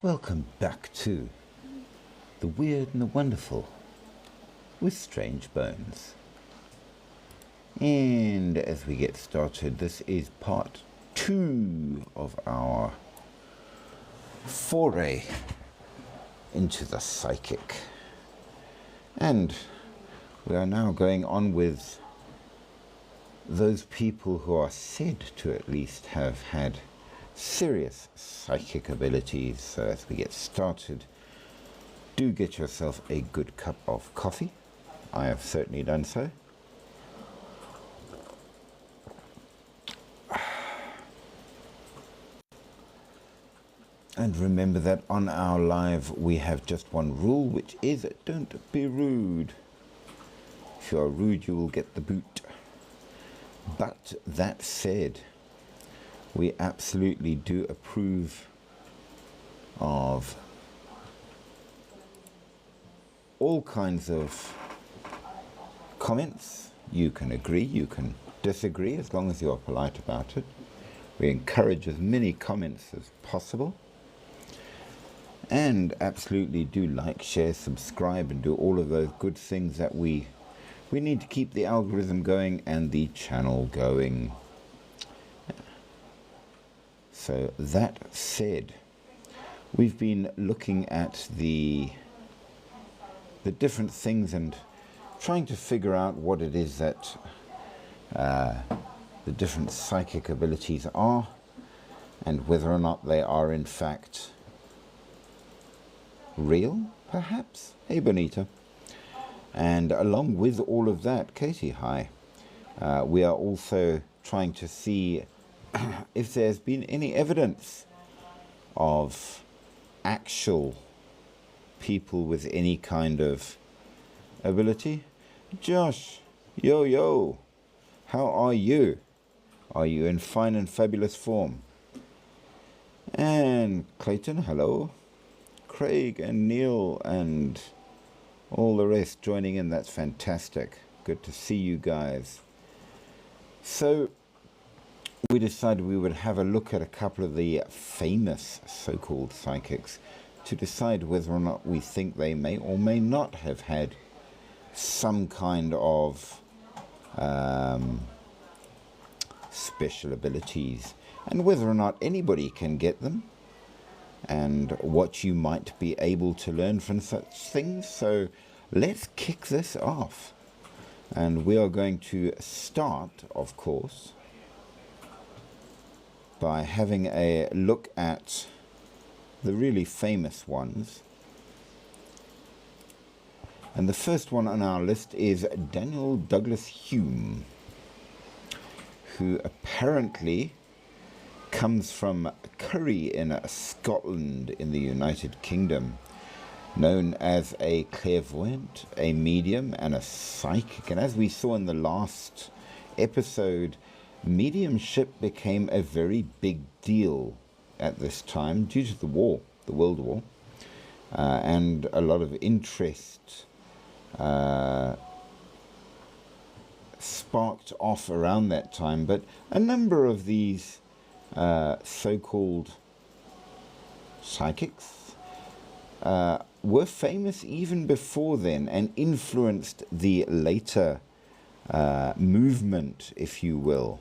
Welcome back to The Weird and the Wonderful with Strange Bones. And as we get started, this is part 2 of our foray into the psychic. And we are now going on with those people who are said to at least have had serious psychic abilities. So as we get started, do get yourself a good cup of coffee. I have certainly done so. And remember that on our live we have just one rule, which is don't be rude. If you are rude, you will get the boot. But that said, we absolutely do approve of all kinds of comments. You can agree, you can disagree, as long as you're polite about it. We encourage as many comments as possible. And absolutely do like, share, subscribe, and do all of those good things that we need to keep the algorithm going and the channel going. So that said, we've been looking at the different things and trying to figure out what it is that the different psychic abilities are, and whether or not they are in fact real, perhaps. Hey, Bonita. And along with all of that, Katie, hi. We are also trying to see if there's been any evidence of actual people with any kind of ability. Josh, yo, how are you? Are you in fine and fabulous form? And Clayton, hello. Craig and Neil and all the rest joining in. That's fantastic. Good to see you guys. So we decided we would have a look at a couple of the famous so-called psychics to decide whether or not we think they may or may not have had some kind of special abilities, and whether or not anybody can get them, and what you might be able to learn from such things. So let's kick this off. And we are going to start, of course, by having a look at the really famous ones. And the first one on our list is Daniel Douglas Hume, who apparently comes from Curry in Scotland in the United Kingdom, known as a clairvoyant, a medium, and a psychic. And as we saw in the last episode, mediumship became a very big deal at this time due to the war, the World War, and a lot of interest sparked off around that time. But a number of these so-called psychics were famous even before then and influenced the later movement, if you will.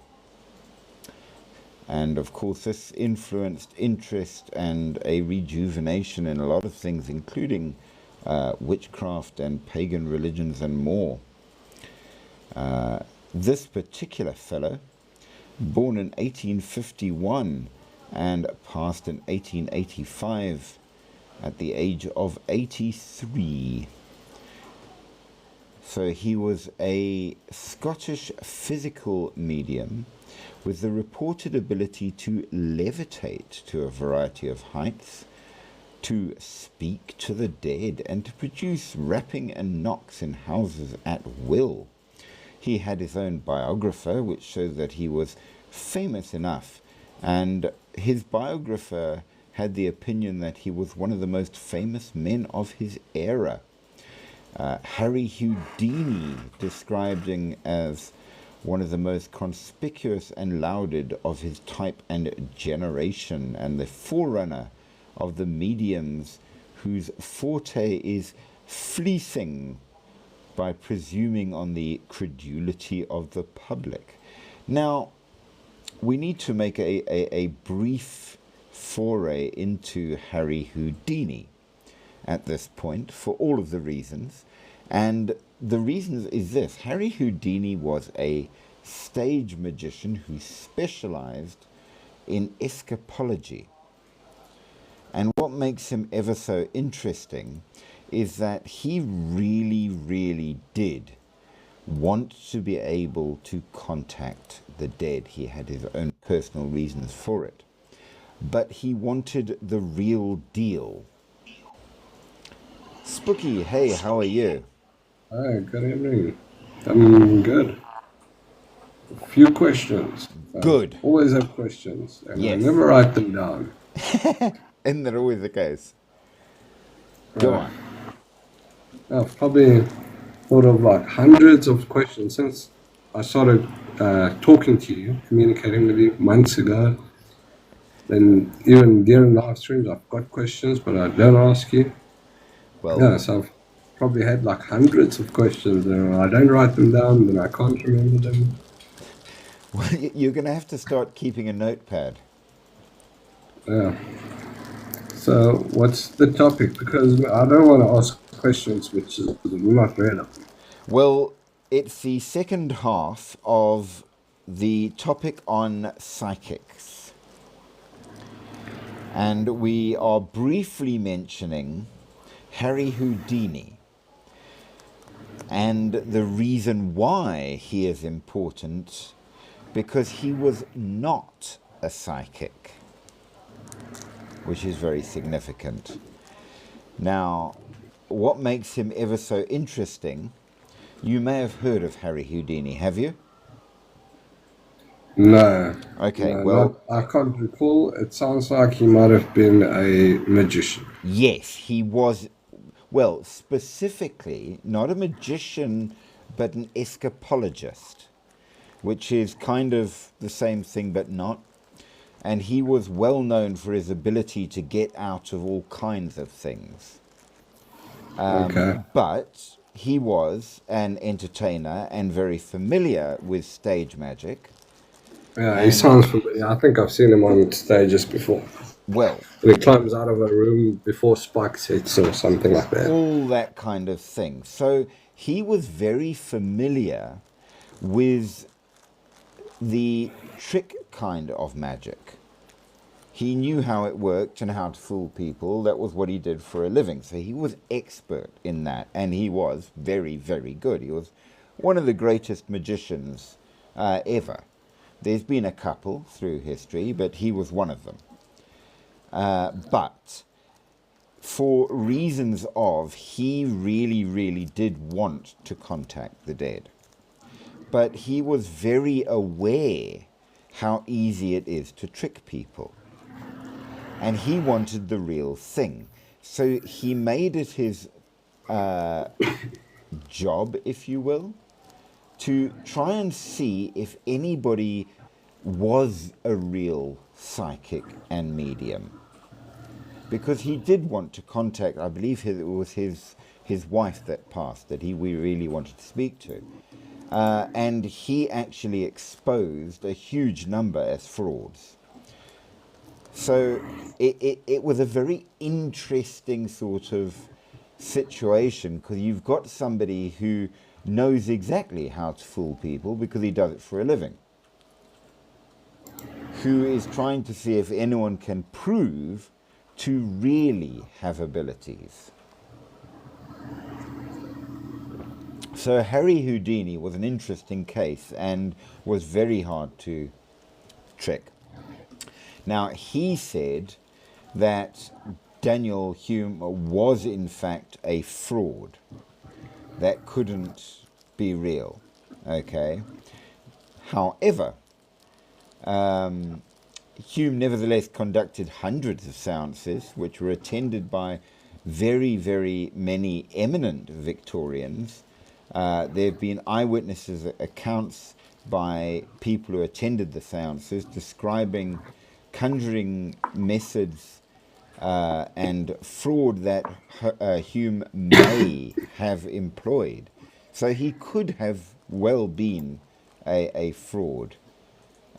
And of course this influenced interest and a rejuvenation in a lot of things, including witchcraft and pagan religions and more. This particular fellow, born in 1851 and passed in 1885 at the age of 83. So he was a Scottish physical medium with the reported ability to levitate to a variety of heights, to speak to the dead, and to produce rapping and knocks in houses at will. He had his own biographer, which shows that he was famous enough, and his biographer had the opinion that he was one of the most famous men of his era. Harry Houdini described him as one of the most conspicuous and lauded of his type and generation, and the forerunner of the mediums whose forte is fleecing by presuming on the credulity of the public. Now, we need to make a brief foray into Harry Houdini at this point for all of the reasons. And the reasons is this: Harry Houdini was a stage magician who specialized in escapology. And what makes him ever so interesting is that he really, really did want to be able to contact the dead. He had his own personal reasons for it. But he wanted the real deal. Spooky, hey, how are you? Hi, good evening. I'm good. A few questions. Good. Always have questions, and I Yes. never write them down. Isn't that always the case? Go on. I've probably thought of like hundreds of questions since I started talking to you, communicating with you months ago. Then even during live streams, I've got questions, but I don't ask you. Well, Yeah, so I've probably had like hundreds of questions, and I don't write them down, then I can't remember them. well, you're going to have to start keeping a notepad. Yeah. So what's the topic? Because I don't want to ask questions which is not relevant. Well, it's the second half of the topic on psychics. And we are briefly mentioning Harry Houdini and the reason why he is important, because he was not a psychic, which is very significant. Now, what makes him ever so interesting, you may have heard of Harry Houdini, have you? No. Okay, No, well, I can't recall. It sounds like he might have been a magician. yes, he was, well, specifically, not a magician, but an escapologist, which is kind of the same thing but not. And he was well known for his ability to get out of all kinds of things. Okay. But he was an entertainer and very familiar with stage magic. Yeah, he sounds familiar. I think I've seen him on stages before. Well, And he climbs out of a room before spikes hits or something like that. all that kind of thing. So he was very familiar with the trick kind of magic. He knew how it worked and how to fool people. That was what he did for a living. So he was expert in that, and he was very, very good. He was one of the greatest magicians ever. There's been a couple through history, but he was one of them. But for reasons of, he really, really did want to contact the dead. But he was very aware how easy it is to trick people. And he wanted the real thing. So he made it his job, if you will, to try and see if anybody was a real psychic and medium. Because he did want to contact, I believe it was his wife that passed, that we really wanted to speak to. And he actually exposed a huge number as frauds. So it was a very interesting sort of situation, because you've got somebody who knows exactly how to fool people because he does it for a living, who is trying to see if anyone can prove to really have abilities. So Harry Houdini was an interesting case and was very hard to trick. Now, he said that Daniel Hume was in fact a fraud that couldn't be real. Okay. However, Hume nevertheless conducted hundreds of seances, which were attended by very, very many eminent Victorians. There have been eyewitnesses accounts by people who attended the seances describing conjuring methods and fraud that Hume may have employed. So he could have well been a fraud.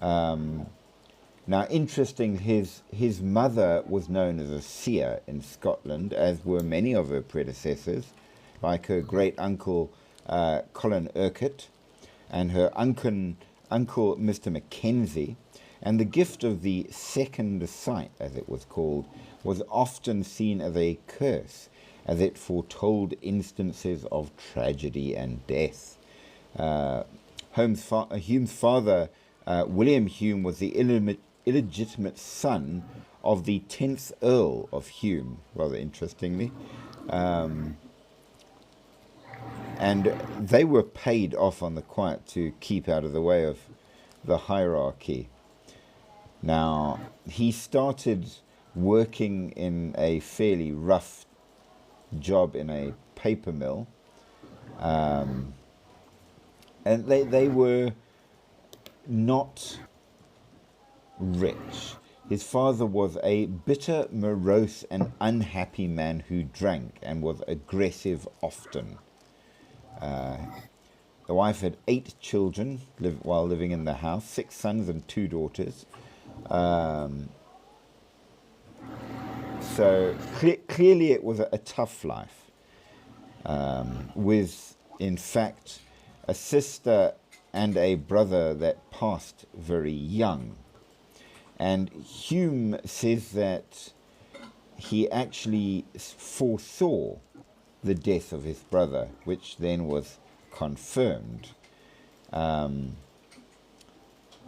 Now, interesting, his mother was known as a seer in Scotland, as were many of her predecessors, like her great-uncle Colin Urquhart and her uncle Mr. Mackenzie. And the gift of the second sight, as it was called, was often seen as a curse, as it foretold instances of tragedy and death. Hume's father, William Hume, was the illegitimate son of the 10th Earl of Hume, rather interestingly. And they were paid off on the quiet to keep out of the way of the hierarchy. Now, he started working in a fairly rough job in a paper mill. And they were not rich. His father was a bitter, morose, and unhappy man who drank and was aggressive often. The wife had 8 children while living in the house, 6 sons and 2 daughters. So clearly it was a tough life, with, in fact, a sister and a brother that passed very young. And Hume says that he actually foresaw the death of his brother, which then was confirmed.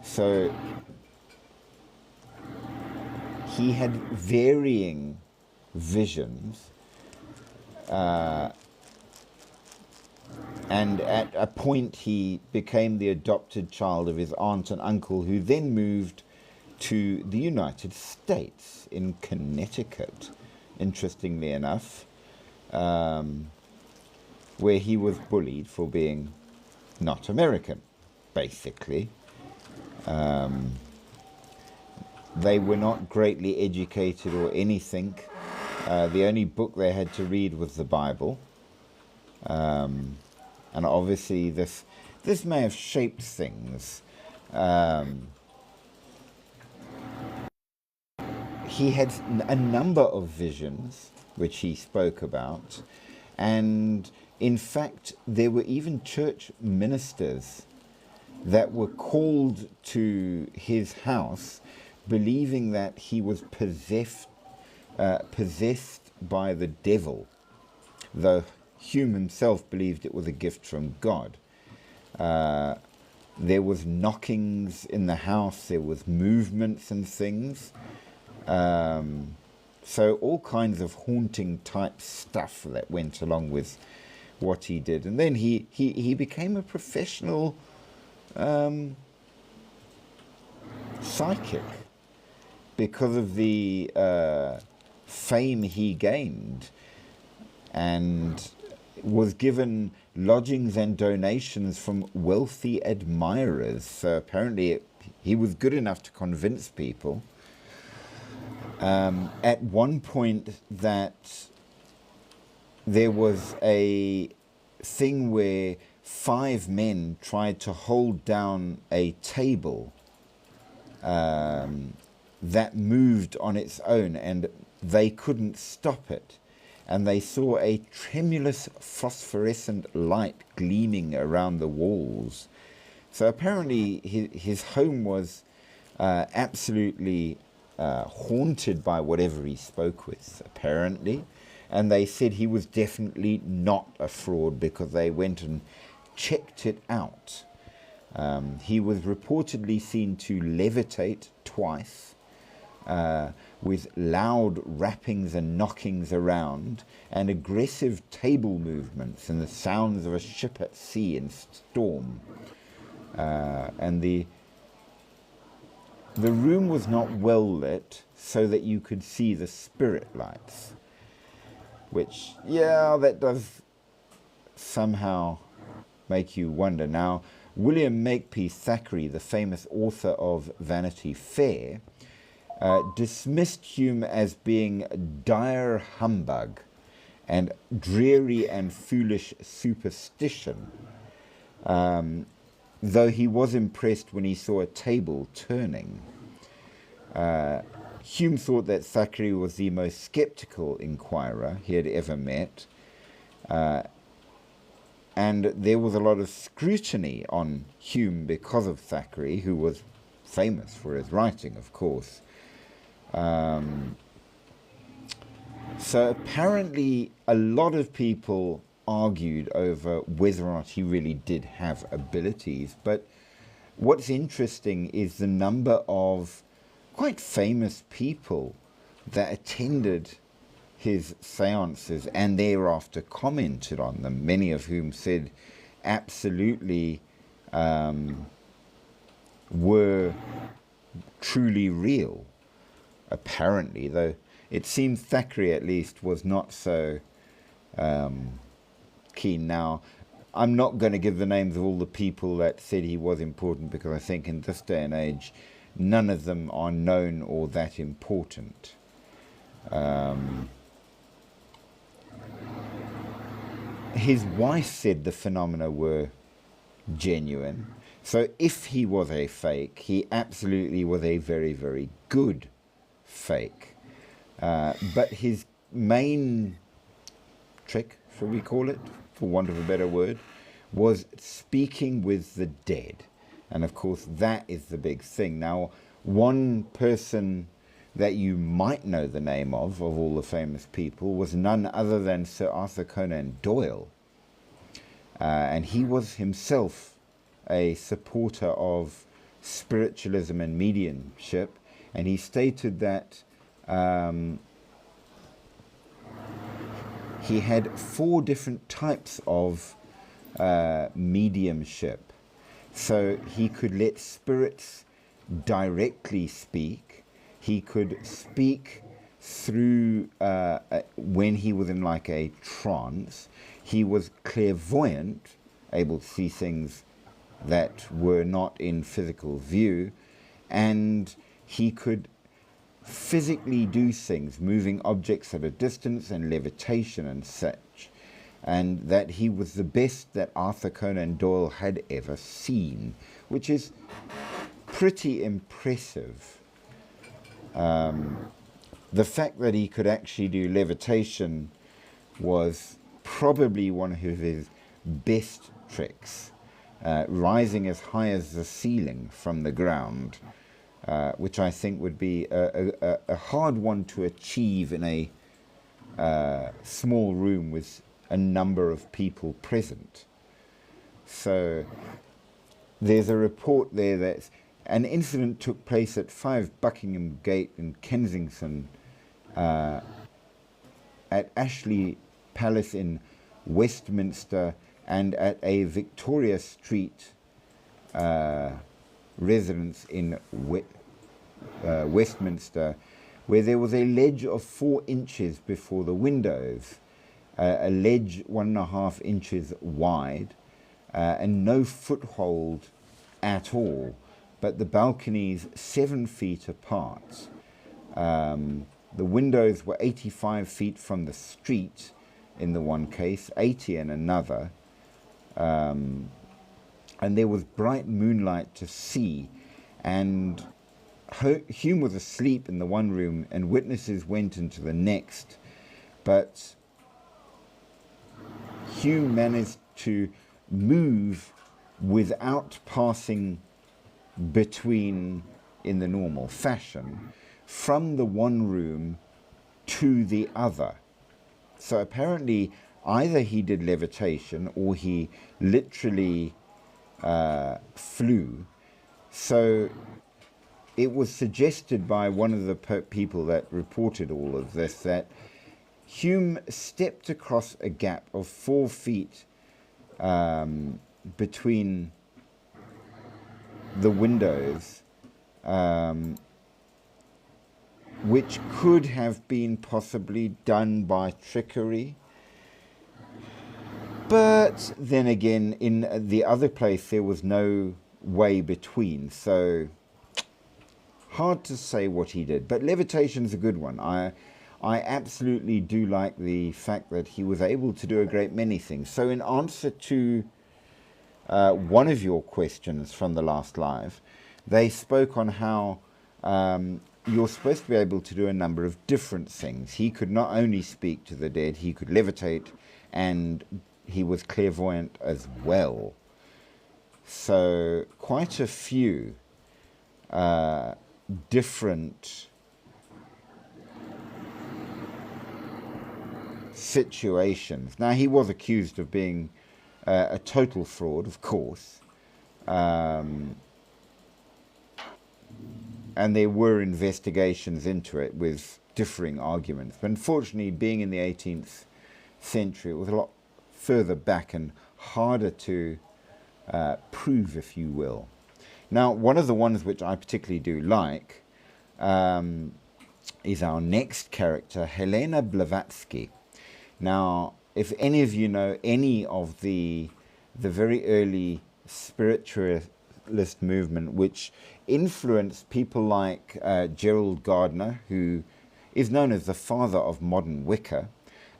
So he had varying visions, and at a point he became the adopted child of his aunt and uncle, who then moved to the United States in Connecticut, interestingly enough, where he was bullied for being not American, basically. They were not greatly educated or anything. The only book they had to read was the Bible. And obviously this may have shaped things. He had a number of visions, which he spoke about, and in fact there were even church ministers that were called to his house believing that he was possessed by the devil, though Hume himself believed it was a gift from God. There was knockings in the house, there was movements and things. So all kinds of haunting type stuff that went along with what he did. And then he became a professional psychic because of the fame he gained, and was given lodgings and donations from wealthy admirers. So apparently he was good enough to convince people. At one point that there was a thing where 5 men tried to hold down a table that moved on its own, and they couldn't stop it. And they saw a tremulous phosphorescent light gleaming around the walls. So apparently his home was absolutely haunted by whatever he spoke with, apparently. And they said he was definitely not a fraud because they went and checked it out. He was reportedly seen to levitate twice, with loud rappings and knockings around, and aggressive table movements and the sounds of a ship at sea in storm. And the room was not well lit so that you could see the spirit lights, which, yeah, that does somehow make you wonder. Now, William Makepeace Thackeray, the famous author of Vanity Fair, dismissed Hume as being dire humbug and dreary and foolish superstition, though he was impressed when he saw a table turning. Hume thought that Thackeray was the most sceptical inquirer he had ever met, and there was a lot of scrutiny on Hume because of Thackeray, who was famous for his writing, of course. So apparently a lot of people argued over whether or not he really did have abilities, but what's interesting is the number of quite famous people that attended his seances and thereafter commented on them, many of whom said absolutely were truly real, apparently, though it seems Thackeray at least was not so keen. Now, I'm not going to give the names of all the people that said he was important, because I think in this day and age none of them are known or that important. His wife said the phenomena were genuine. So if he was a fake, he absolutely was a very, very good fake. But his main trick, shall we call it, for want of a better word, was speaking with the dead. And of course, that is the big thing. Now, one person that you might know the name of all the famous people, was none other than Sir Arthur Conan Doyle. And he was himself a supporter of spiritualism and mediumship. And he stated that he had 4 different types of mediumship. So he could let spirits directly speak. He could speak through when he was in like a trance. He was clairvoyant, able to see things that were not in physical view, and he could physically do things, moving objects at a distance and levitation and such, and that he was the best that Arthur Conan Doyle had ever seen, which is pretty impressive. The fact that he could actually do levitation was probably one of his best tricks, rising as high as the ceiling from the ground, which I think would be a hard one to achieve in a small room with a number of people present. So there's a report there that an incident took place at 5 Buckingham Gate in Kensington, at Ashley Palace in Westminster, and at a Victoria Street residence in Westminster, where there was a ledge of 4 inches before the windows, a ledge 1.5 inches wide, and no foothold at all, but the balconies 7 feet apart. The windows were 85 feet from the street in the one case, 80 in another, and there was bright moonlight to see, and Hume was asleep in the one room and witnesses went into the next, but Hume managed to move without passing between in the normal fashion from the one room to the other. So apparently either he did levitation or he literally flew. So it was suggested by one of the people that reported all of this that Hume stepped across a gap of 4 feet between the windows, which could have been possibly done by trickery. But then again, in the other place, there was no way between. So hard to say what he did, but levitation's a good one. I absolutely do like the fact that he was able to do a great many things. So in answer to one of your questions from the last live, they spoke on how you're supposed to be able to do a number of different things. He could not only speak to the dead, he could levitate, and he was clairvoyant as well. So quite a few different situations. Now, he was accused of being a total fraud, of course, and there were investigations into it with differing arguments. But unfortunately, being in the 18th century, it was a lot further back and harder to prove, if you will. Now, one of the ones which I particularly do like is our next character, Helena Blavatsky. Now, if any of you know any of the very early spiritualist movement, which influenced people like Gerald Gardner, who is known as the father of modern Wicca,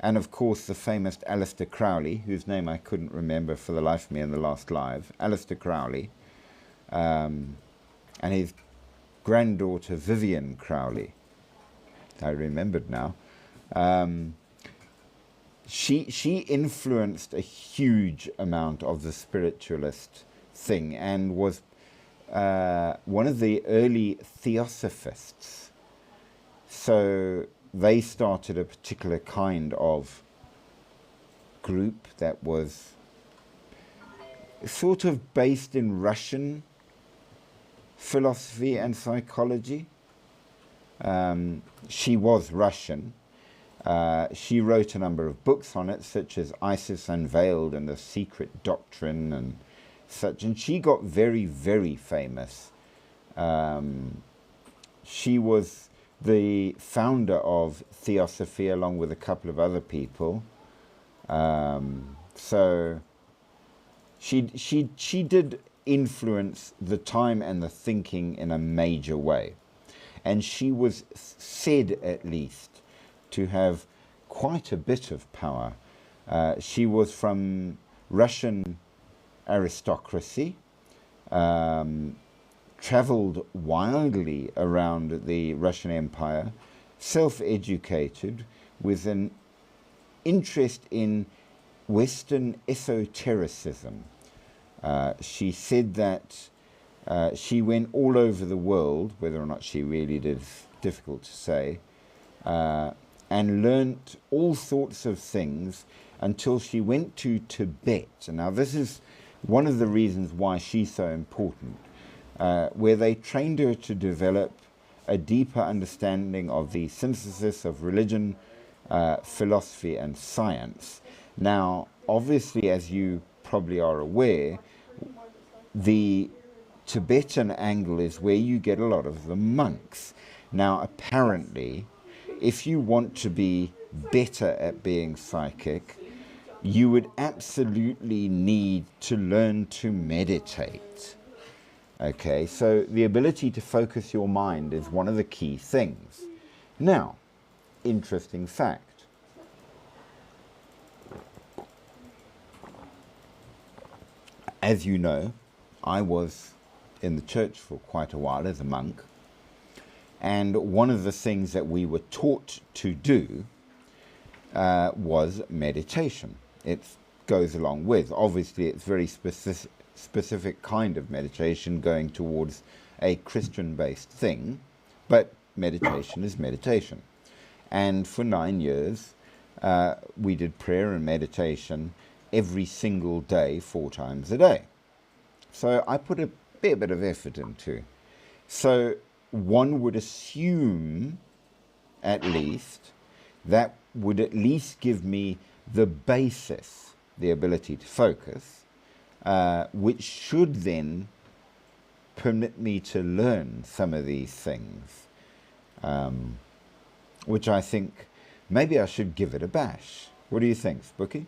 and of course the famous Aleister Crowley, whose name I couldn't remember for the life of me in the last live, Aleister Crowley, and his granddaughter Vivian Crowley, I remembered now. She influenced a huge amount of the spiritualist thing and was one of the early theosophists. So they started a particular kind of group that was sort of based in Russian philosophy and psychology. She was Russian. She wrote a number of books on it, such as Isis Unveiled and The Secret Doctrine and such, and she got very, very famous. She was the founder of Theosophy along with a couple of other people. So she did influence the time and the thinking in a major way. And she was said, at least, to have quite a bit of power. She was from Russian aristocracy, traveled wildly around the Russian Empire, self-educated, with an interest in Western esotericism. She said that she went all over the world, whether or not she really did, difficult to say, and learnt all sorts of things until she went to Tibet. And now this is one of the reasons why she's so important, where they trained her to develop a deeper understanding of the synthesis of religion, philosophy and science. Now, obviously, as you probably are aware, the Tibetan angle is where you get a lot of the monks. Now, apparently, if you want to be better at being psychic, you would absolutely need to learn to meditate. Okay, so the ability to focus your mind is one of the key things. Now, interesting fact. As you know, I was in the church for quite a while as a monk, and one of the things that we were taught to do was meditation. It goes along with, obviously it's very specific kind of meditation going towards a Christian-based thing, but meditation is meditation. And for 9 years, we did prayer and meditation every single day, 4 times a day. So I put a fair bit of effort into. So one would assume, at least, that would at least give me the basis, the ability to focus, which should then permit me to learn some of these things, which I think maybe I should give it a bash. What do you think, Spooky?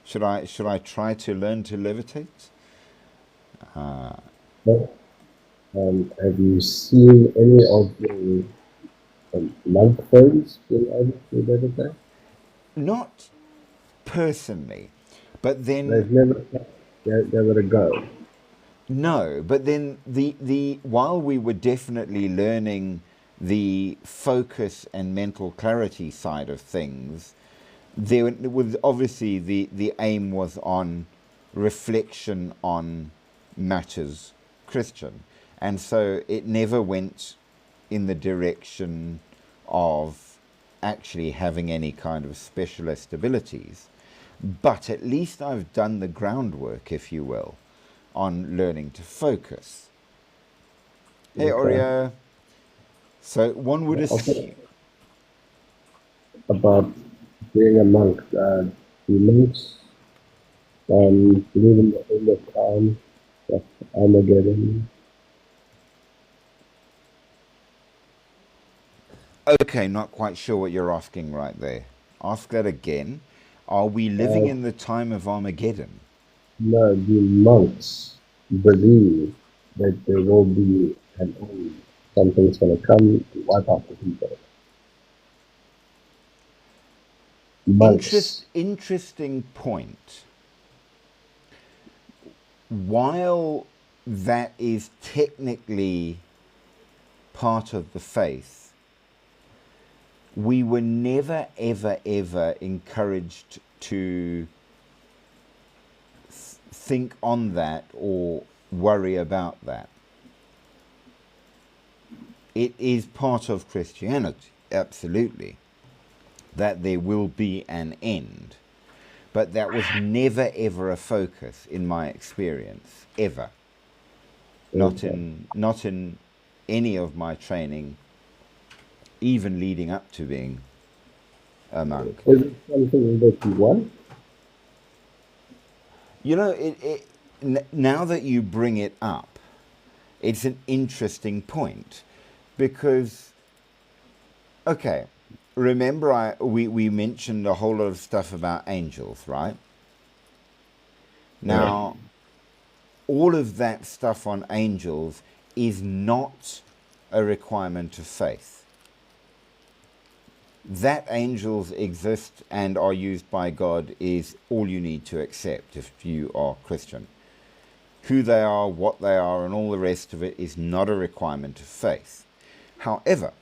Should I try to learn to levitate? Have you seen any of the monk friends being able to meditate? Not personally, but then They've never gave it a go. no, but then the while we were definitely learning the focus and mental clarity side of things, there was obviously the aim was on reflection on matters Christian, and so it never went in the direction of actually having any kind of specialist abilities. But at least I've done the groundwork, if you will, on learning to focus. Hey, Okay. Oreo. So one would Also, assume. about being a monk, the monks believe in the end of time, like Armageddon. Okay, not quite sure what you're asking right there. Ask that again. Are we living Uh, in the time of Armageddon? no, the monks believe that there will be an end. Something's going to come and wipe out the people. Monks. Interesting point. While that is technically part of the faith, we were never, ever, ever encouraged to think on that or worry about that. It is part of Christianity, absolutely, that there will be an end. But that was never, ever a focus in my experience, ever. Not in any of my training, even leading up to being a monk. Is it something that you want? You know, now that you bring it up, it's an interesting point because, okay, remember we mentioned a whole lot of stuff about angels, right? Now, all of that stuff on angels is not a requirement of faith. That angels exist and are used by God is all you need to accept if you are Christian. Who they are, what they are, and all the rest of it is not a requirement of faith. However,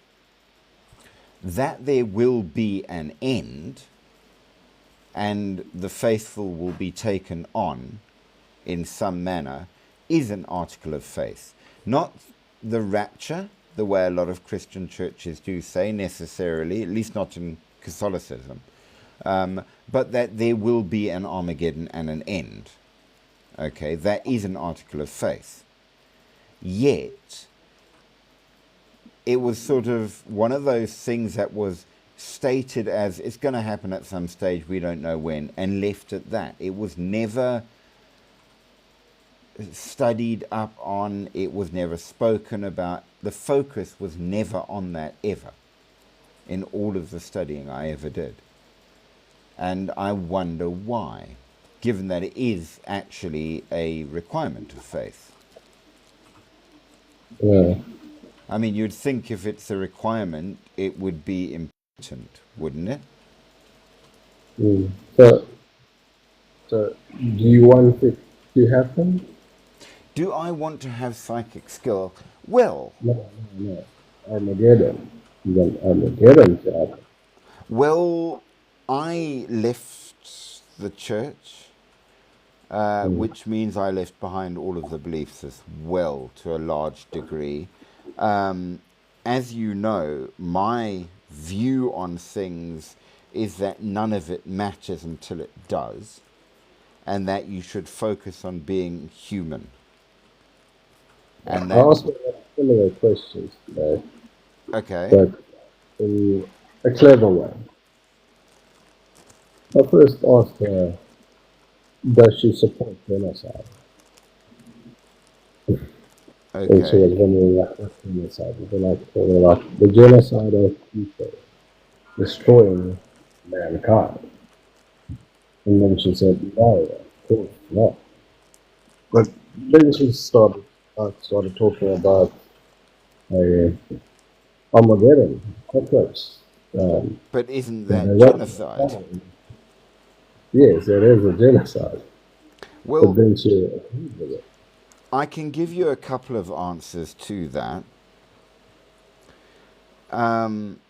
that there will be an end and the faithful will be taken on in some manner is an article of faith. Not the rapture, the way a lot of Christian churches do say necessarily, at least not in Catholicism, but that there will be an Armageddon and an end. Okay, that is an article of faith. Yet, it was sort of one of those things that was stated as it's going to happen at some stage, we don't know when, and left at that. It was never studied up on, it was never spoken about. The focus was never on that ever in all of the studying I ever did. And I wonder why, given that it is actually a requirement of faith. Yeah. I mean, you'd think if it's a requirement, it would be important, wouldn't it? Mm. So, do you want it to happen? Do I want to have psychic skill? Well, No. Armageddon. You want Armageddon to happen. well, I left the church, which means I left behind all of the beliefs as well to a large degree. As you know, my view on things is that none of it matters until it does, and that you should focus on being human. And I that, asked similar questions today, okay, but in a clever way. I first asked her, does she support genocide? And she was okay, wondering what genocide is. And I told her, like, the genocide of people destroying mankind. And then she said, no, of course not. But then she started started talking about a Armageddon, apocalypse. But isn't That that erupted. genocide? Yes, it is a genocide. But Well, then she agreed with it. I can give you a couple of answers to that. Um,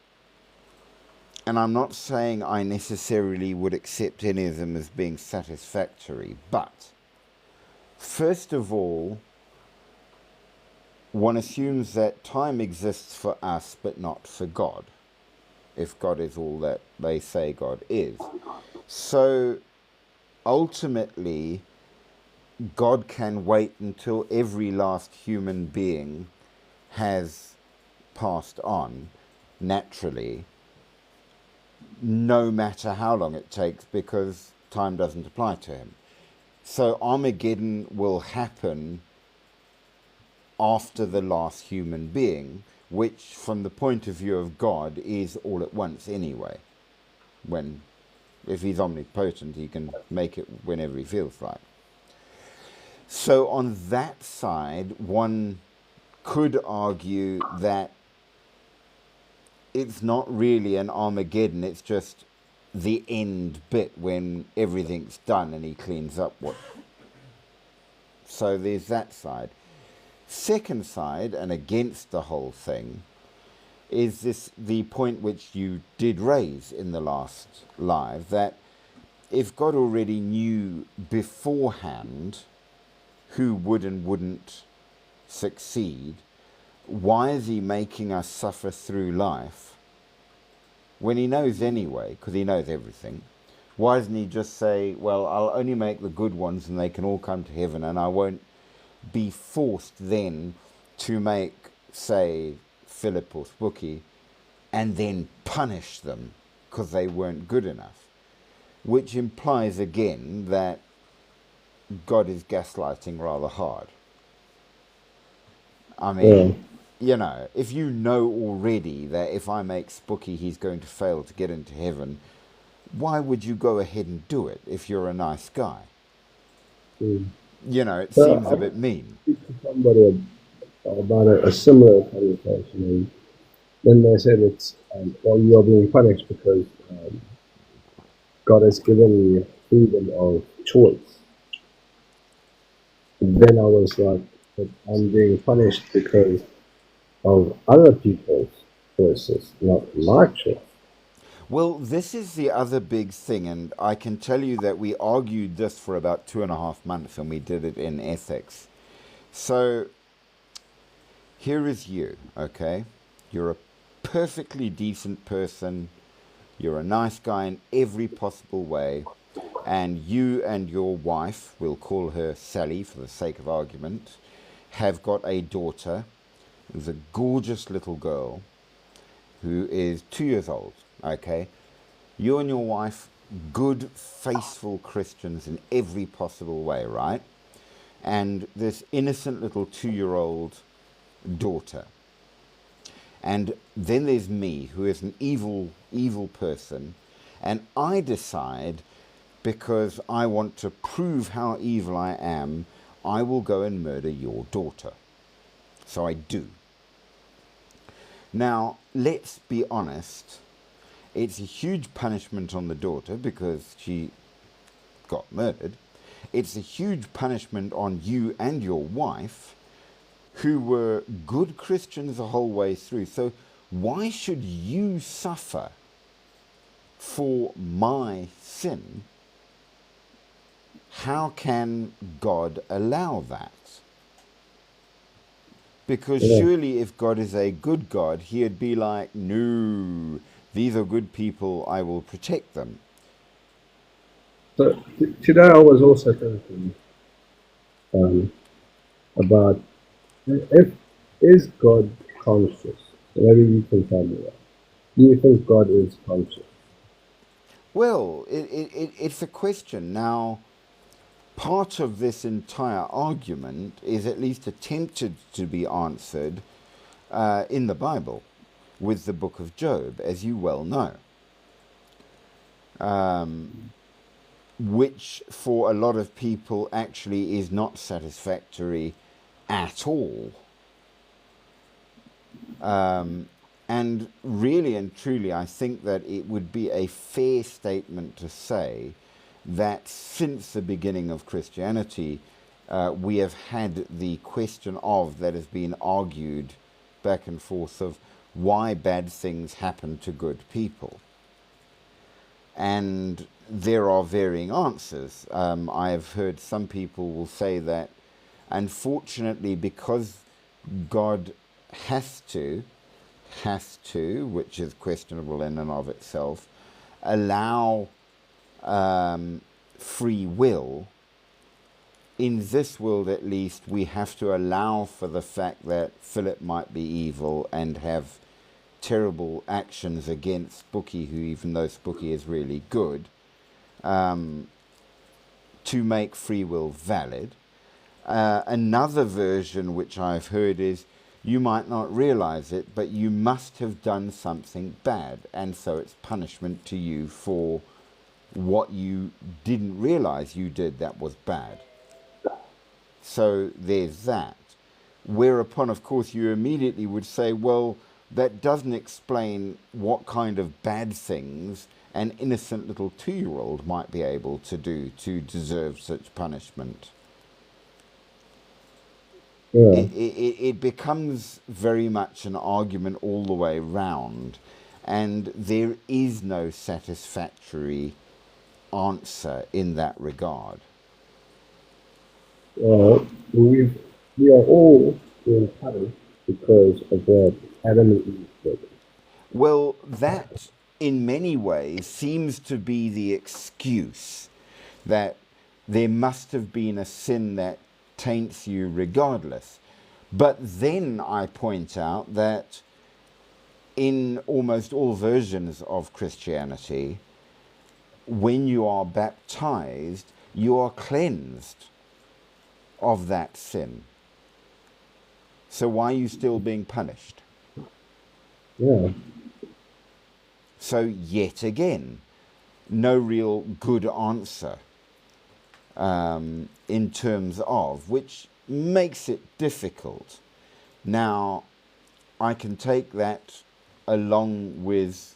and I'm not saying I necessarily would accept any of them as being satisfactory, but first of all, one assumes that time exists for us but not for God, if God is all that they say God is. So ultimately, God can wait until every last human being has passed on naturally, no matter how long it takes, because time doesn't apply to him. So Armageddon will happen after the last human being, which from the point of view of God is all at once anyway. When, if he's omnipotent, he can make it whenever he feels like. So on that side, one could argue that it's not really an Armageddon, it's just the end bit when everything's done and he cleans up what. So there's that side. Second side, and against the whole thing, is this the point which you did raise in the last live, that if God already knew beforehand who would and wouldn't succeed, why is he making us suffer through life when he knows anyway, because he knows everything? Why doesn't he just say, well, I'll only make the good ones and they can all come to heaven, and I won't be forced then to make, say, Philip or Spooky, and then punish them because they weren't good enough? Which implies again that God is gaslighting rather hard. I mean, you know, if you know already that if I make Spooky he's going to fail to get into heaven, why would you go ahead and do it if you're a nice guy? Mm. You know, it So seems a I bit mean. speak to somebody about a similar conversation, and then they said it's, well, you are being punished because God has given you freedom of choice. Then I was like, but I'm being punished because of other people's choices, not my choice. Well, this is the other big thing, and I can tell you that we argued this for about 2.5 months, and we did it in ethics. So here is you, okay? You're a perfectly decent person. You're a nice guy in every possible way. And you and your wife, we'll call her Sally for the sake of argument, have got a daughter who's a gorgeous little girl who is 2 years old, okay? You and your wife, good, faithful Christians in every possible way, right? And this innocent little 2-year-old daughter. And then there's me, who is an evil, evil person. And I decide, because I want to prove how evil I am, I will go and murder your daughter. So I do. Now, let's be honest. It's a huge punishment on the daughter because she got murdered. It's a huge punishment on you and your wife, who were good Christians the whole way through. So why should you suffer for my sin? How can God allow that? Because Yeah. surely if God is a good God, he'd be like, no, these are good people, I will protect them. So today I was also thinking about if is God conscious? Maybe you can tell me that. Do you think God is conscious? Well, it's a question. Now, part of this entire argument is at least attempted to be answered in the Bible with the book of Job, as you well know, which for a lot of people actually is not satisfactory at all. And really and truly, I think that it would be a fair statement to say that since the beginning of Christianity, we have had the question of that has been argued back and forth of why bad things happen to good people. And there are varying answers. I have heard some people will say that, unfortunately, because God has to, which is questionable in and of itself, allow free will, in this world at least, we have to allow for the fact that Philip might be evil and have terrible actions against Spooky, who, even though Spooky is really good, to make free will valid. Another version which I've heard is, you might not realize it, but you must have done something bad, and so it's punishment to you for what you didn't realize you did that was bad. So there's that. Whereupon, of course, you immediately would say, well, that doesn't explain what kind of bad things an innocent little 2-year-old might be able to do to deserve such punishment. Yeah. It becomes very much an argument all the way round, and there is no satisfactory answer in that regard. We are all being punished because of what Adam and Eve did. Well, that in many ways seems to be the excuse, that there must have been a sin that taints you regardless. But then I point out that in almost all versions of Christianity, when you are baptized, you are cleansed of that sin. So why are you still being punished? Yeah. So yet again, no real good answer in terms of, which makes it difficult. Now, I can take that along with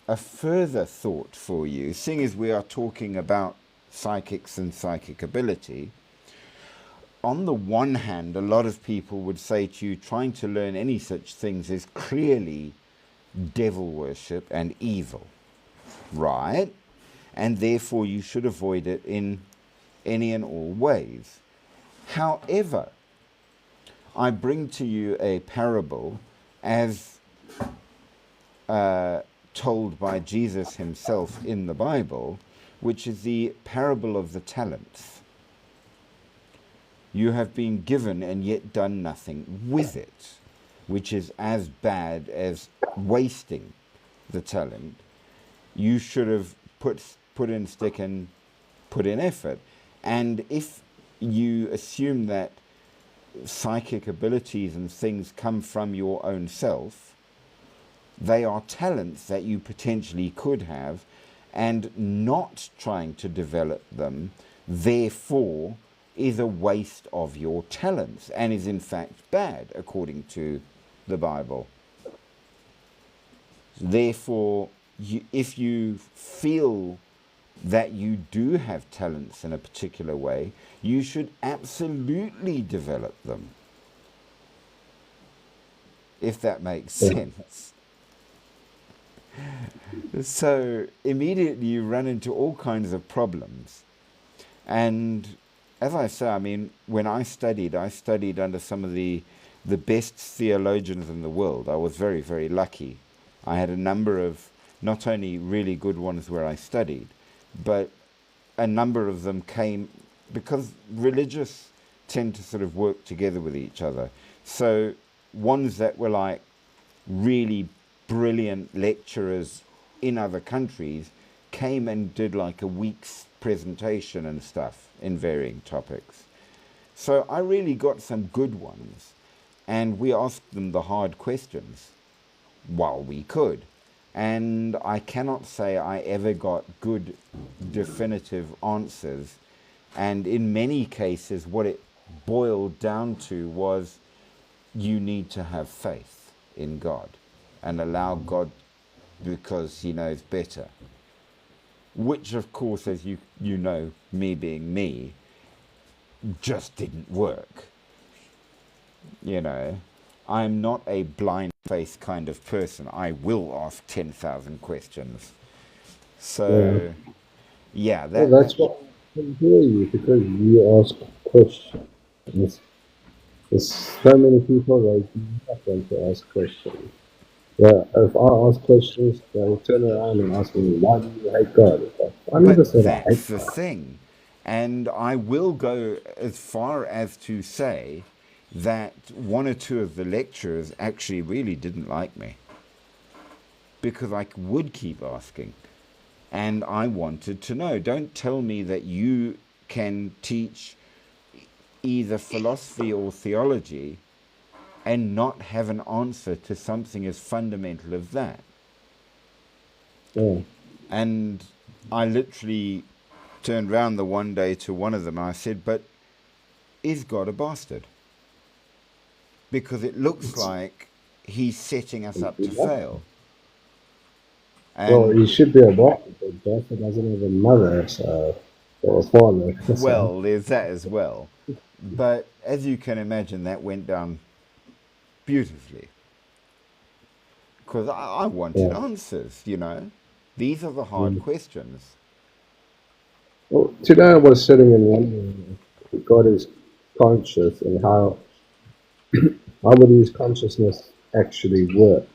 a further thought for you, seeing as we are talking about psychics and psychic ability. On the one hand, a lot of people would say to you, trying to learn any such things is clearly devil worship and evil, right? And therefore you should avoid it in any and all ways. However, I bring to you a parable as told by Jesus himself in the Bible, which is the parable of the talents. You have been given and yet done nothing with it, which is as bad as wasting the talent. You should have put in stick and put in effort. And if you assume that psychic abilities and things come from your own self, they are talents that you potentially could have, and not trying to develop them, therefore, is a waste of your talents and is in fact bad according to the Bible. Therefore, if you feel that you do have talents in a particular way, you should absolutely develop them, if that makes sense. So immediately you run into all kinds of problems. And as I say, I mean, when I studied under some of the best theologians in the world. I was very, very lucky. I had a number of not only really good ones where I studied, but a number of them came because religious tend to sort of work together with each other. So ones that were like really brilliant lecturers in other countries came and did like a week's presentation and stuff in varying topics. So I really got some good ones, and we asked them the hard questions while we could. And I cannot say I ever got good definitive answers. And in many cases, what it boiled down to was you need to have faith in God and allow God because he knows better. Which, of course, as you know, me being me, just didn't work. You know, I'm not a blind faith kind of person. I will ask 10,000 questions. So, yeah, Well, that's what I can hear you, because you ask questions. There's so many people that do not want to ask questions. Yeah, if I ask questions, they'll turn around and ask me, why do you hate God? It's like, I never but said I that's hate the God. thing. And I will go as far as to say that one or two of the lecturers actually really didn't like me because I would keep asking. And I wanted to know. Don't tell me that you can teach either philosophy or theology and not have an answer to something as fundamental as that. Yeah. And I literally turned round the one day to one of them and I said, but is God a bastard? Because it looks like he's setting us up to fail. Well, And, he should be a boss, but Jaffa doesn't have a mother, so, or a father. So, well, there's that as well. But as you can imagine, that went down beautifully. Because I wanted yeah. answers, you know. These are the hard questions. Well, today I was sitting and wondering if God is conscious, and how would his consciousness actually work?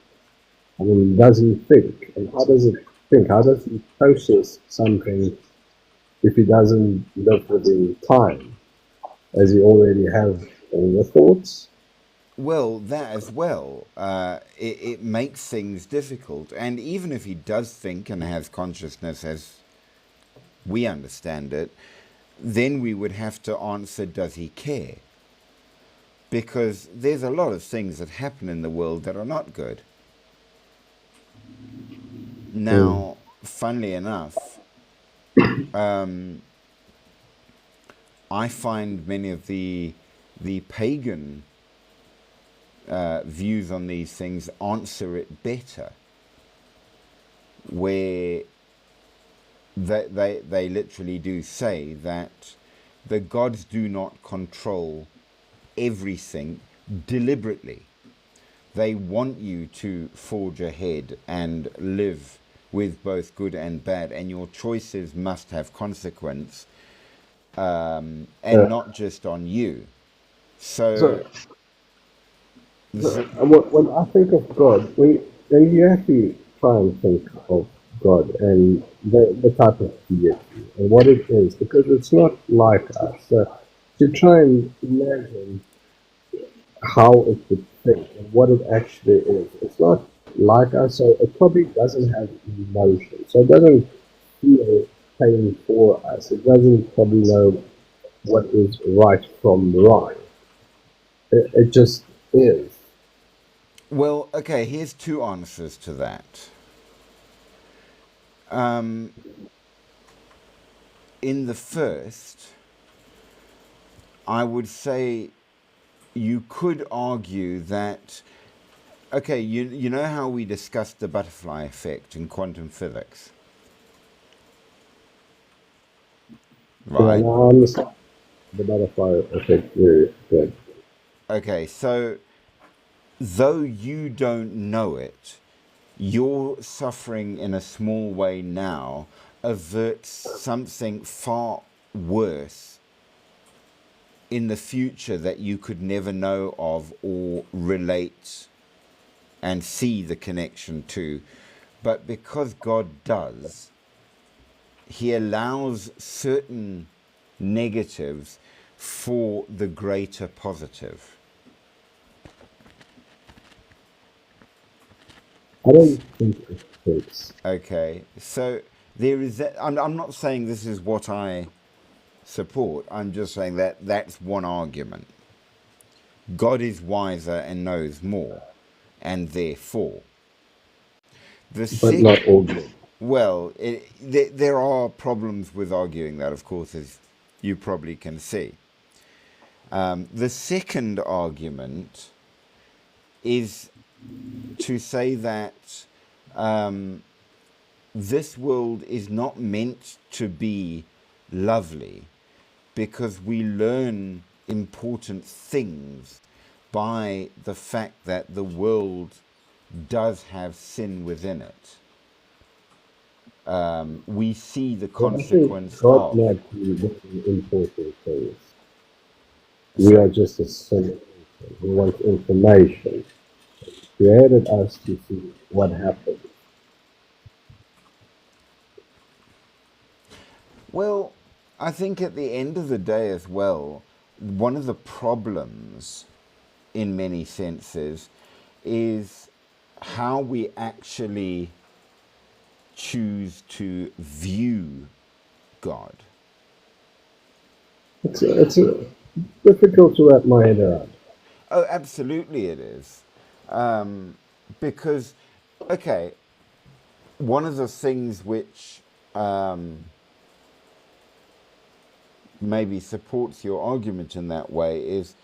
I mean, does he think? And how does it think? How does he process something if he doesn't live within time? As he already have all the thoughts? Well, that as well, it makes things difficult. And even if he does think and has consciousness as we understand it, then we would have to answer, does he care? Because there's a lot of things that happen in the world that are not good. Now, funnily enough, I find many of the pagan views on these things answer it better, where they literally do say that the gods do not control everything deliberately. They want you to forge ahead and live with both good and bad, and your choices must have consequence, and not just on you. So, So, when I think of God, when you actually try and think of God and the type of deity and what it is, because it's not like us. So to try and imagine how it would think and what it actually is, it's not like us, so it probably doesn't have emotion. So it doesn't feel pain for us. It doesn't probably know what is right from wrong. It just is. well, okay, here's two answers to that. In the first, I would say you could argue that, okay, you know how we discussed the butterfly effect in quantum physics, Yeah, right? now I understand the butterfly effect very good. Okay, so though you don't know it, your suffering in a small way now averts something far worse in the future that you could never know of or relate and see the connection to. But because God does, he allows certain negatives for the greater positive. I don't think it fits. Okay, so there is that. I'm not saying this is what I support. I'm just saying that that's one argument. God is wiser and knows more, and therefore, the But sec. not all good. Well, there are problems with arguing that, of course, as you probably can see. The second argument is to say that this world is not meant to be lovely because we learn important things by the fact that the world does have sin within it. We see the Well, I think consequence God of. might be looking important things. We Sorry? are just a simulation. We want information. Created us to see what happens. Well, I think at the end of the day as well, one of the problems in many senses is how we actually choose to view God. It's difficult to wrap my head around. Oh, absolutely it is. Because, okay, one of the things which maybe supports your argument in that way is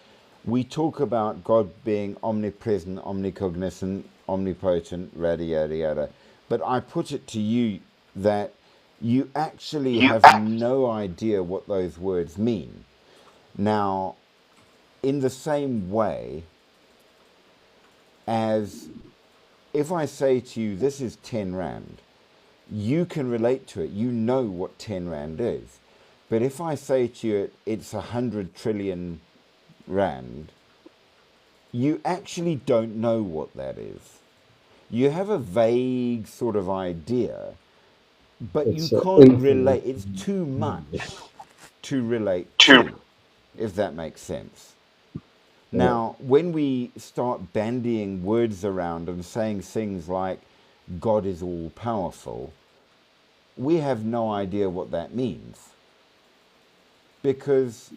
we talk about God being omnipresent, omnicognizant, omnipotent, yada, yada, yada. But I put it to you that you actually have no idea what those words mean. Now, in the same way as if I say to you, this is 10 Rand, you can relate to it. You know what 10 Rand is. But if I say to you, it's 100 trillion Rand, you actually don't know what that is. You have a vague sort of idea, but you It's can't relate. infinite. It's too much to relate to, if that makes sense. Yeah. Now, when we start bandying words around and saying things like God is all powerful, we have no idea what that means, because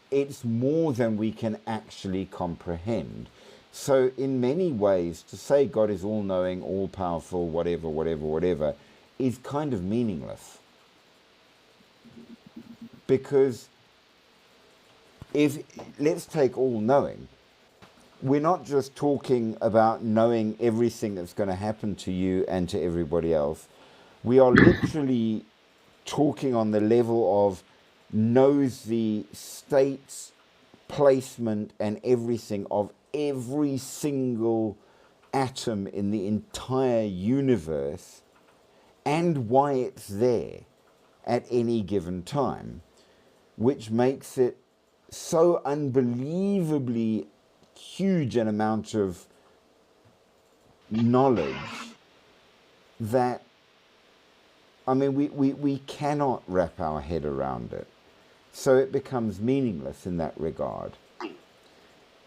it's more than we can actually comprehend. So in many ways, to say God is all-knowing, all-powerful, whatever, whatever, whatever, is kind of meaningless. Because if, let's take all-knowing, we're not just talking about knowing everything that's going to happen to you and to everybody else. We are literally talking on the level of knows the state's placement and everything of every single atom in the entire universe and why it's there at any given time, which makes it so unbelievably huge an amount of knowledge that, I mean, we cannot wrap our head around it. So it becomes meaningless in that regard.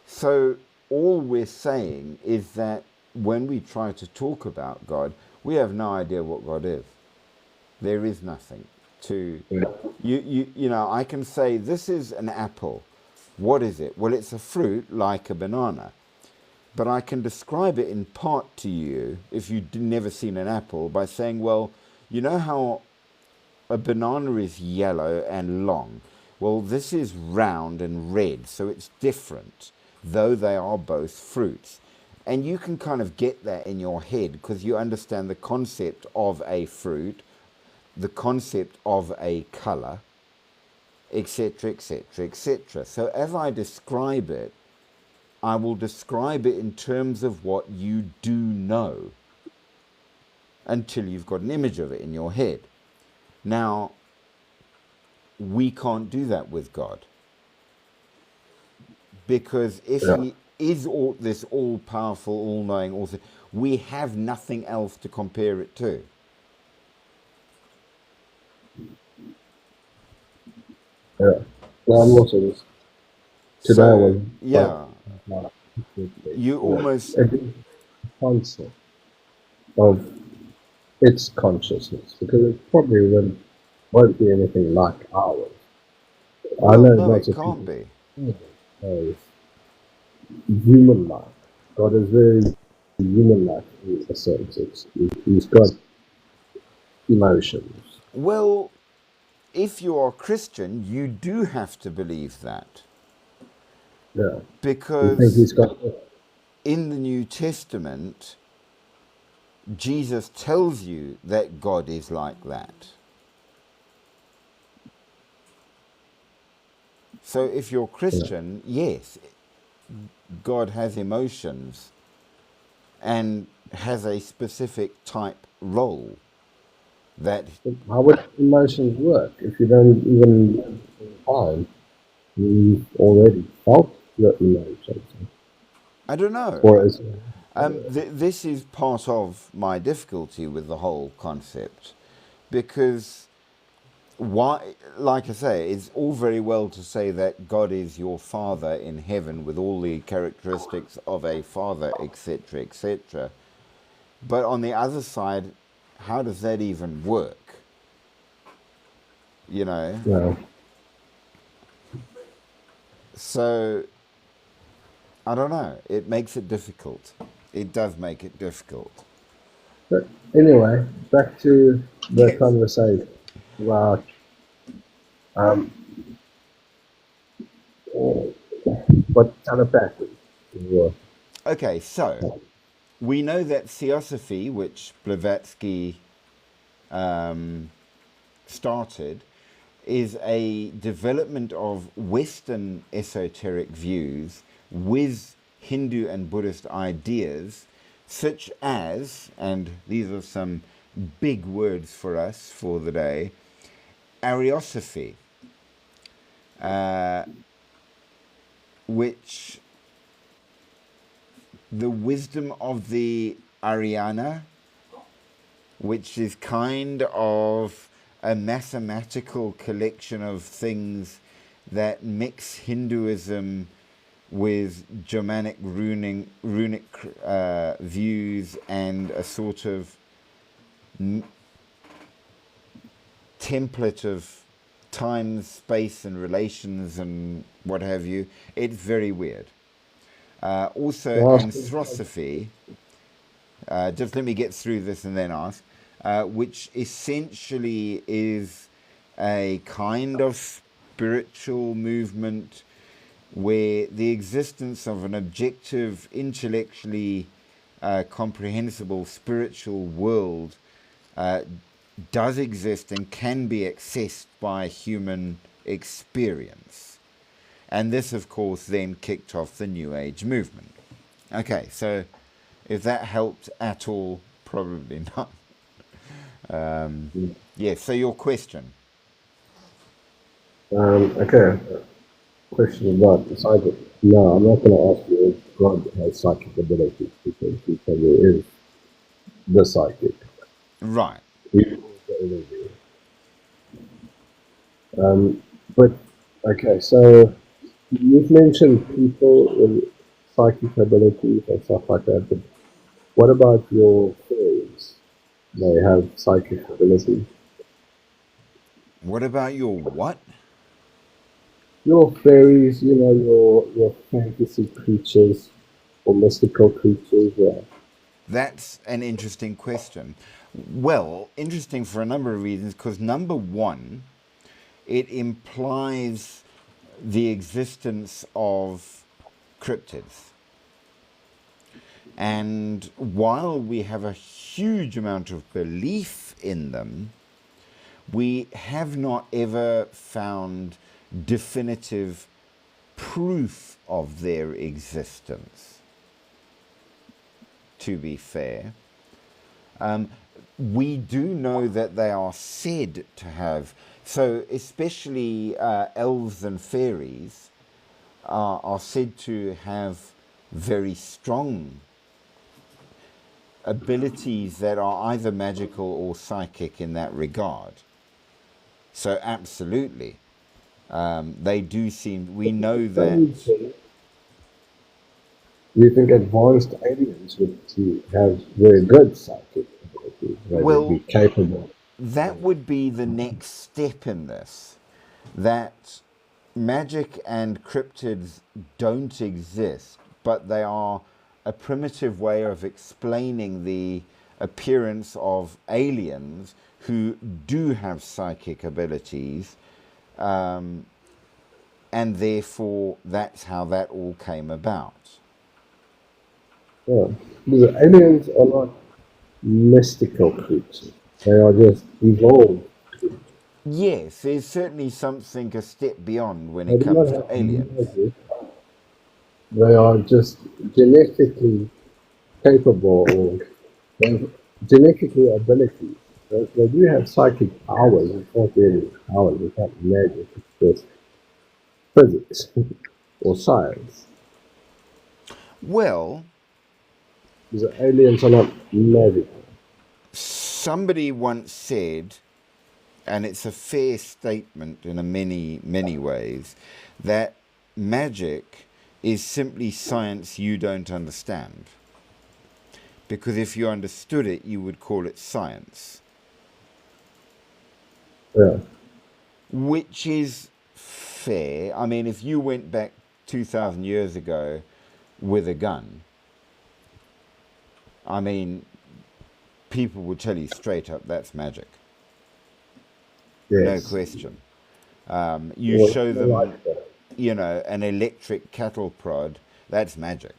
So all we're saying is that when we try to talk about God, we have no idea what God is. There is nothing to... You know, I can say, this is an apple. What is it? Well, it's a fruit like a banana. But I can describe it in part to you, if you've never seen an apple, by saying, well, you know how a banana is yellow and long? Well, this is round and red, so it's different, though they are both fruits. And you can kind of get that in your head because you understand the concept of a fruit, the concept of a color, etc., etc., etc. So as I describe it, I will describe it in terms of what you do know until you've got an image of it in your head. Now, we can't do that with God, because if Yeah. he is this all-powerful, all-knowing, we have nothing else to compare it to. Yeah. No, I'm also just today So, was yeah, you yeah, almost... a concept of its consciousness, because it probably won't be anything like ours. I Well, know no, lots it of can't people be. say human-like. God is very human-like in a sense. He's got emotions. Well, if you are Christian, you do have to believe that. Yeah. You think because he's got? in the New Testament, Jesus tells you that God is like that. So if you're Yeah. Christian, yes, God has emotions and has a specific type role that But how would emotions work if you don't even time you've already felt your emotions? I don't know. Or is This is part of my difficulty with the whole concept, because why? Like I say, it's all very well to say that God is your Father in heaven with all the characteristics of a father, etc., etc. But on the other side, how does that even work? You know. no? So I don't know. It makes it difficult. It does make it difficult. But anyway, back to the Yes. conversation about um, what telepathy was. Okay, so we know that Theosophy, which Blavatsky started, is a development of Western esoteric views with Hindu and Buddhist ideas, such as, and these are some big words for us for the day, Ariosophy, which the wisdom of the Ariana, which is kind of a mathematical collection of things that mix Hinduism with Germanic runic views and a sort of template of time, space, and relations and what have you. It's very weird. Also, Last, Anthroposophy, just let me get through this and then ask, which essentially is a kind of spiritual movement where the existence of an objective, intellectually comprehensible spiritual world does exist and can be accessed by human experience. And this, of course, then kicked off the New Age movement. Okay, so if that helped at all, probably not. Yes, so your question. okay, question about the psychic. No, I'm not going to ask you if God has psychic abilities because he probably is the psychic. Right. But okay, so you've mentioned people with psychic abilities and stuff like that, but what about your fairies? They have psychic abilities. What about your what? Your fairies, you know, your fantasy creatures or mystical creatures. That's an interesting question. Well, interesting for a number of reasons, because number one, it implies the existence of cryptids. And while we have a huge amount of belief in them, we have not ever found definitive proof of their existence, to be fair. We do know that they are said to have, so especially elves and fairies are said to have very strong abilities that are either magical or psychic in that regard. So absolutely, they do seem, we know that. Do you think advanced aliens would have very good psychic abilities? They would be Well, capable. that would be the next step in this, that magic and cryptids don't exist, but they are a primitive way of explaining the appearance of aliens who do have psychic abilities, and therefore that's how that all came about. Yeah. Because aliens are not mystical creatures. They are just evolved. Yes, there's certainly something a step beyond when They it do not comes to have aliens. magic. They are just genetically capable, or they have genetically abilities. They do have psychic powers. It's not really powers. It's not magic. It's just physics or science. Well, Because aliens are not magical. somebody once said, and it's a fair statement in a many ways, that magic is simply science you don't understand. Because if you understood it, you would call it science. Yeah. Which is fair. I mean, if you went back 2,000 years ago with a gun, I mean, people would tell you straight up that's magic. No Yes. question. You Well, show I them, like that. an electric cattle prod, that's magic.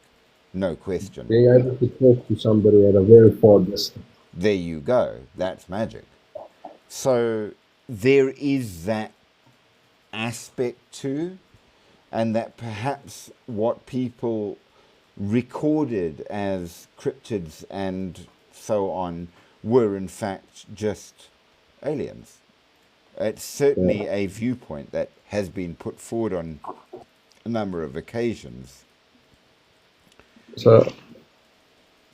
No question. Being able to talk to somebody at a very far distance. There you go. That's magic. So there is that aspect too, and that perhaps what people recorded as cryptids and so on were in fact just aliens. It's certainly a viewpoint that has been put forward on a number of occasions. So,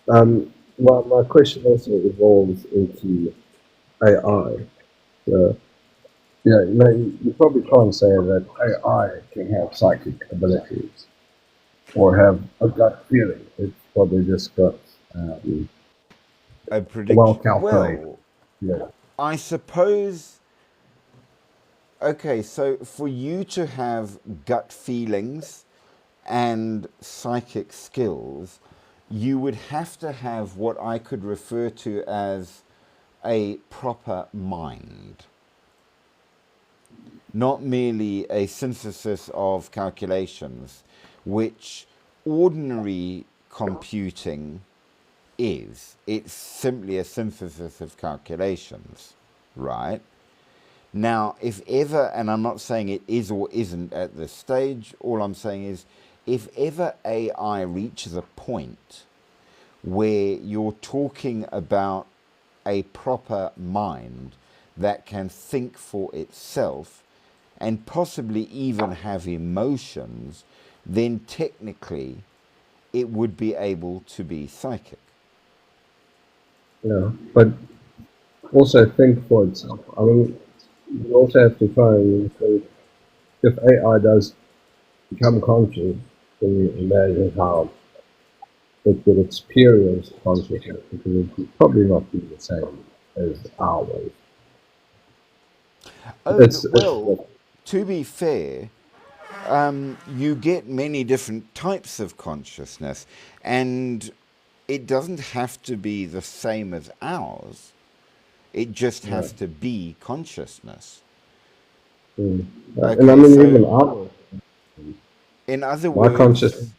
my question also evolves into AI. So, you probably can't say that AI can have psychic abilities or have a gut feeling. It's probably just got A well prediction. calculated. Well, Yeah. I suppose. Okay, so for you to have gut feelings and psychic skills, you would have to have what I could refer to as a proper mind. Not merely a synthesis of calculations, which ordinary computing is. It's simply a synthesis of calculations, right? Now, if ever, and I'm not saying it is or isn't at this stage, all I'm saying is if ever AI reaches a point where you're talking about a proper mind that can think for itself and possibly even have emotions, then technically it would be able to be psychic. Yeah. But also think for itself. I mean, you also have to try and think if AI does become conscious, then you imagine how it would experience consciousness, because it would probably not be the same as ours. Well, to be fair, you get many different types of consciousness, and it doesn't have to be the same as ours. It just has to be consciousness. And Okay, I mean, so even ours, in other my words, consciousness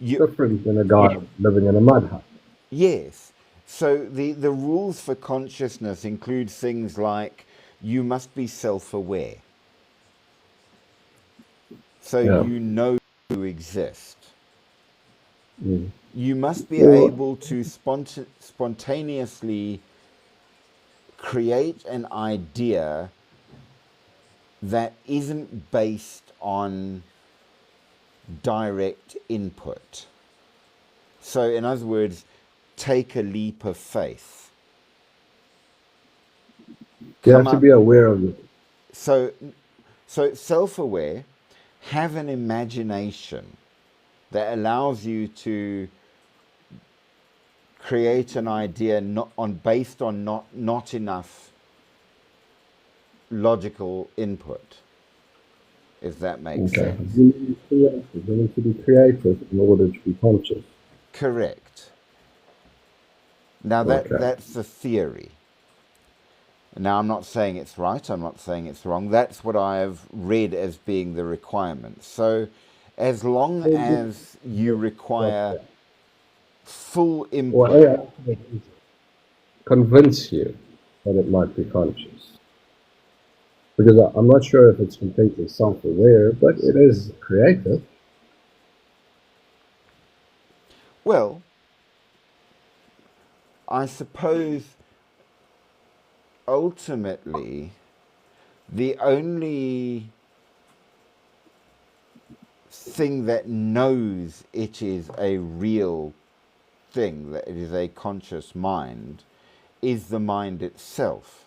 is different than a guy living in a mud hut. yes. So the rules for consciousness include things like you must be self-aware. So you know you exist. You must be able to spontaneously create an idea that isn't based on direct input. So, in other words, take a leap of faith. You have to be aware of it. So self-aware, have an imagination that allows you to create an idea based on not enough logical input, if that makes sense. You need to be creative in order to be conscious. Correct. Now that's the theory. Now, I'm not saying it's right, I'm not saying it's wrong. That's what I have read as being the requirement. So, as long Well, as you require okay. full Or input, AI convince you that it might be conscious. Because I'm not sure if it's completely self-aware, but it is creative. well, I suppose ultimately the only thing that knows it is a real thing, that it is a conscious mind, is the mind itself.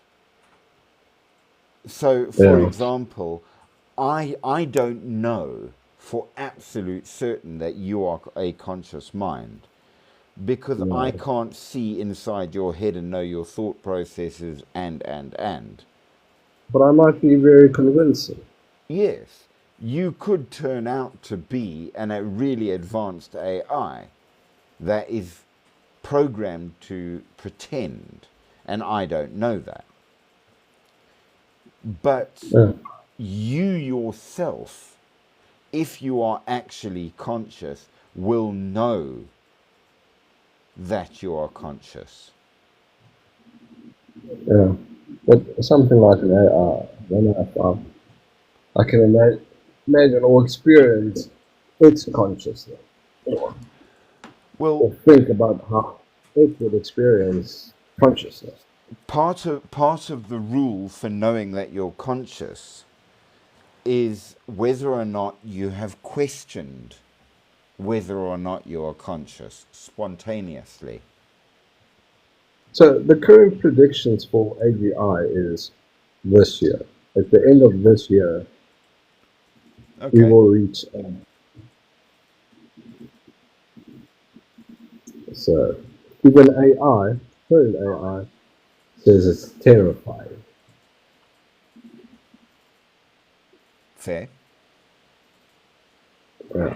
So, for Yeah, example, I don't know for absolute certain that you are a conscious mind because I no. can't see inside your head and know your thought processes and. But I might be very convincing. Yes, you could turn out to be a really advanced AI that is programmed to pretend, and I don't know that. But Yeah, you yourself, if you are actually conscious, will know that you are conscious. yeah. But something like an AI, then I can imagine or experience its consciousness, Well, or think about how it would experience consciousness. part of the rule for knowing that you're conscious is whether or not you have questioned whether or not you are conscious spontaneously. So the current predictions for AGI is this year. At the end of this year, we Okay. will reach. So even AI, current AI, says it's terrifying. Fair. Yeah.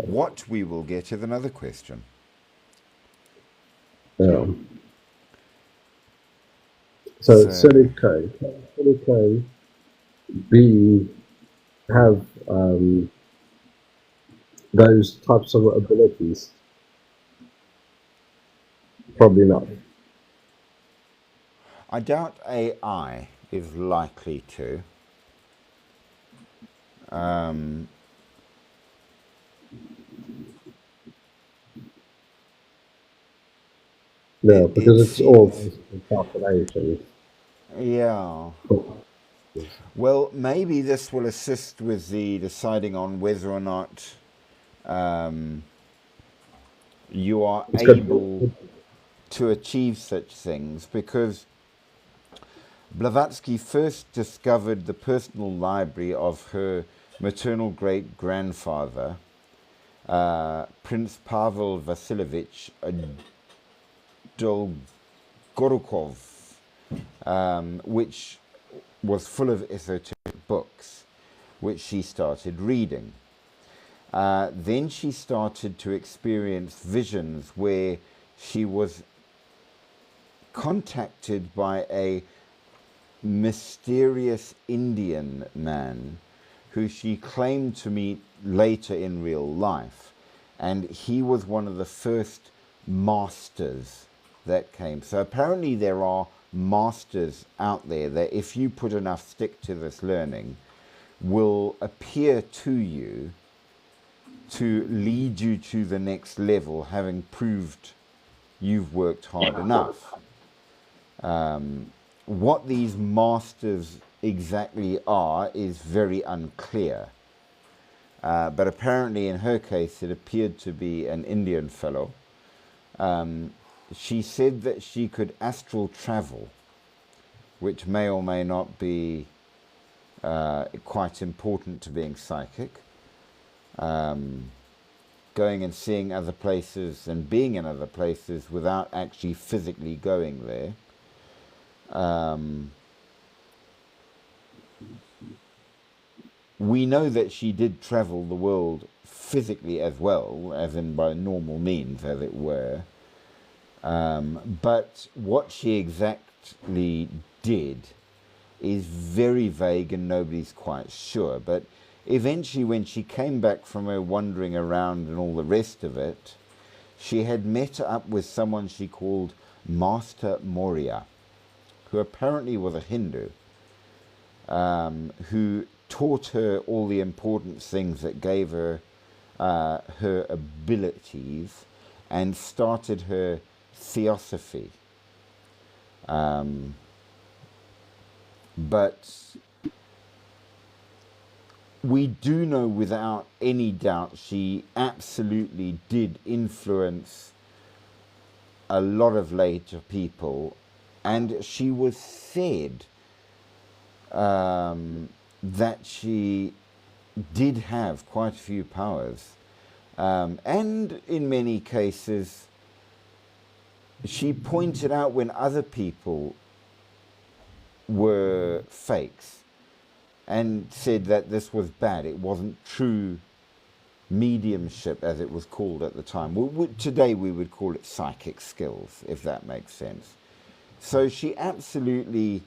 What we will get is another question. Yeah. So So, silicone be have those types of abilities? Probably not. I doubt AI is likely to. Um, No, it because it's all seems, basically calculations. yeah. Well, maybe this will assist with the deciding on whether or not um, you are It's got able to achieve such things, because Blavatsky first discovered the personal library of her maternal great grandfather, Prince Pavel Vasilievich Dolgorukov, which was full of esoteric books, which she started reading. Then she started to experience visions where she was contacted by a mysterious Indian man who she claimed to meet later in real life. And he was one of the first masters that came. So apparently there are masters out there that, if you put enough stick to this learning, will appear to you to lead you to the next level, having proved you've worked hard enough. What these masters exactly are is very unclear. But apparently, in her case, it appeared to be an Indian fellow. She said that she could astral travel, which may or may not be quite important to being psychic. Going and seeing other places and being in other places without actually physically going there. We know that she did travel the world physically as well, as in by normal means, as it were. But what she exactly did is very vague and nobody's quite sure. But eventually, when she came back from her wandering around and all the rest of it, she had met up with someone she called Master Moria, who apparently was a Hindu, who taught her all the important things that gave her her abilities and started her theosophy. But we do know without any doubt she absolutely did influence a lot of later people, and she was said that she did have quite a few powers, and in many cases she pointed out when other people were fakes and said that this was bad. It wasn't true mediumship, as it was called at the time. Today we would call it psychic skills, if that makes sense. So she absolutely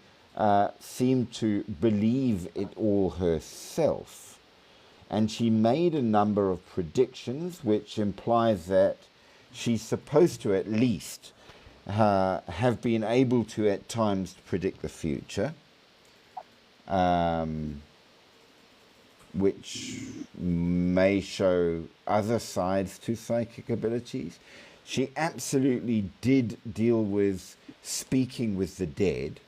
seemed to believe it all herself. And she made a number of predictions, which implies that she's supposed to at least have been able to at times predict the future, which may show other sides to psychic abilities. She absolutely did deal with speaking with the dead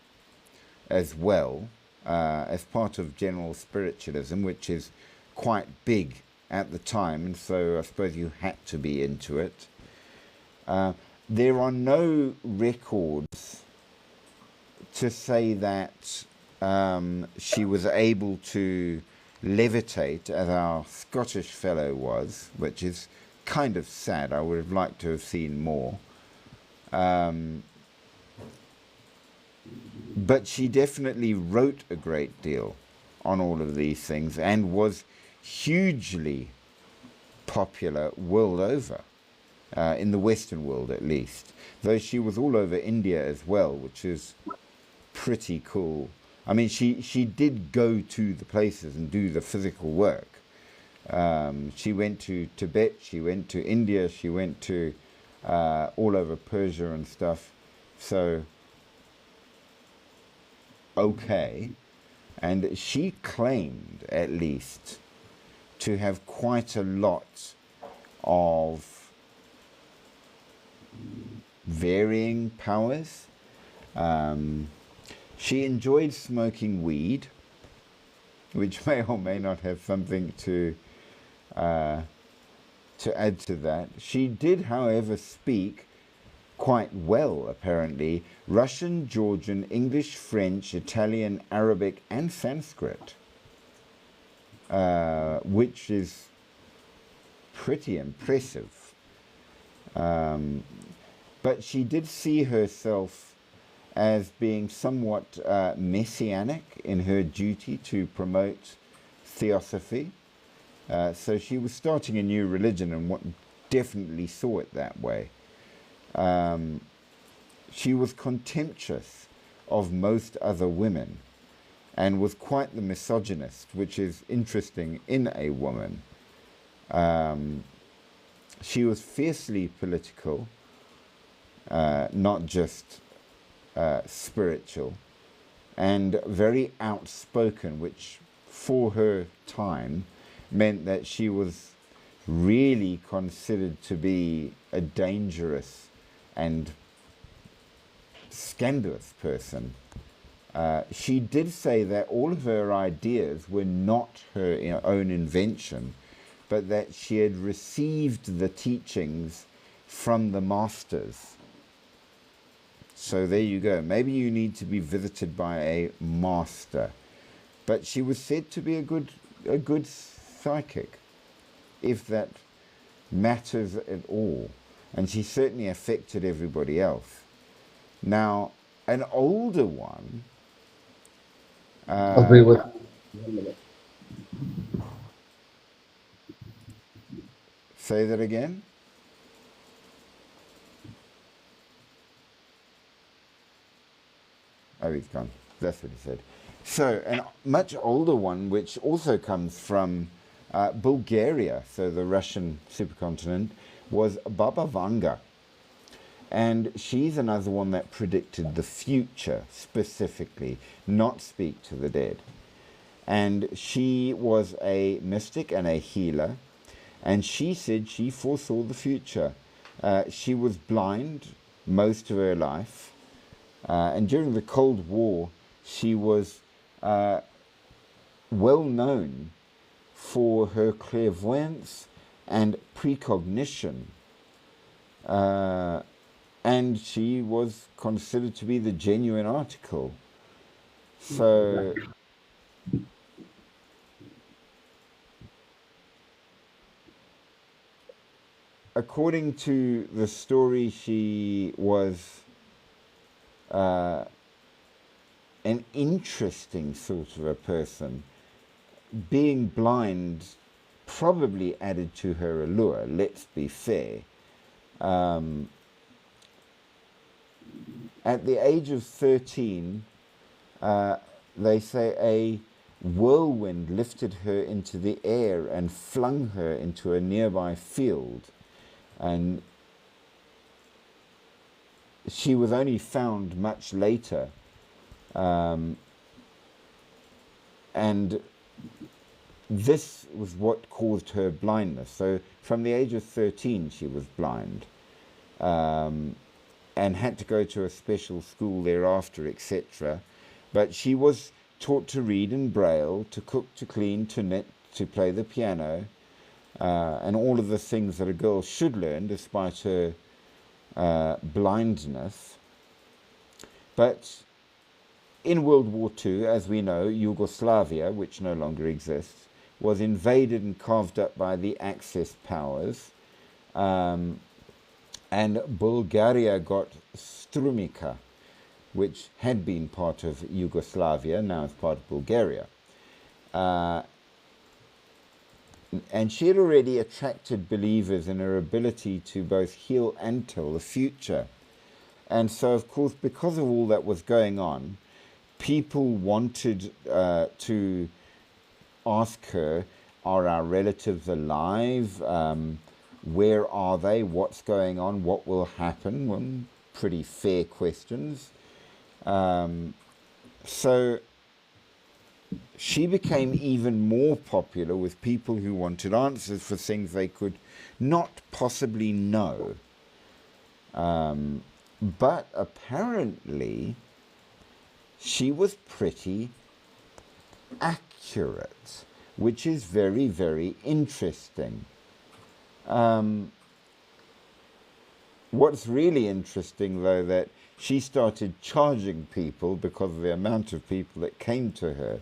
as well, as part of general spiritualism, which is quite big at the time, and so I suppose you had to be into it. There are no records to say that she was able to levitate, as our Scottish fellow was, which is kind of sad. I would have liked to have seen more. But she definitely wrote a great deal on all of these things and was hugely popular world over, in the Western world at least, though she was all over India as well, which is pretty cool. I mean, she did go to the places and do the physical work. She went to Tibet, she went to India, she went to all over Persia and stuff. So, okay. And she claimed, at least, to have quite a lot of varying powers. She enjoyed smoking weed, which may or may not have something to add to that. She did, however, speak quite well, apparently, Russian, Georgian, English, French, Italian, Arabic, and Sanskrit, which is pretty impressive. But she did see herself as being somewhat messianic in her duty to promote theosophy. So she was starting a new religion and definitely saw it that way. She was contemptuous of most other women and was quite the misogynist, which is interesting in a woman. She was fiercely political, not just spiritual, and very outspoken, which for her time meant that she was really considered to be a dangerous and scandalous person. She did say that all of her ideas were not her own invention, but that she had received the teachings from the masters. So there you go. Maybe you need to be visited by a master. But she was said to be a good psychic, if that matters at all. And she certainly affected everybody else. Now, an older one... I'll be with you in a minute. Say that again? Oh, he's gone. That's what he said. So, a much older one, which also comes from Bulgaria, so the Russian supercontinent, was Baba Vanga. And she's another one that predicted the future specifically, not speak to the dead. And she was a mystic and a healer. And she said she foresaw the future. She was blind most of her life. And during the Cold War, she was well known for her clairvoyance and precognition. And she was considered to be the genuine article. So, according to the story, she was an interesting sort of a person. Being blind probably added to her allure, let's be fair. At the age of 13, they say a whirlwind lifted her into the air and flung her into a nearby field. And she was only found much later. And this was what caused her blindness. So from the age of 13, she was blind. And had to go to a special school thereafter, etc. But she was taught to read in Braille, to cook, to clean, to knit, to play the piano, and all of the things that a girl should learn despite her blindness. But in World War II, as we know, Yugoslavia, which no longer exists, was invaded and carved up by the Axis powers. And Bulgaria got Strumica, which had been part of Yugoslavia, now it's part of Bulgaria. And she had already attracted believers in her ability to both heal and tell the future. And so, of course, because of all that was going on, people wanted to ask her, are our relatives alive? Where are they? What's going on? What will happen? Well, pretty fair questions. So she became even more popular with people who wanted answers for things they could not possibly know. But apparently she was pretty accurate, which is very, very interesting. What's really interesting, though, that she started charging people because of the amount of people that came to her.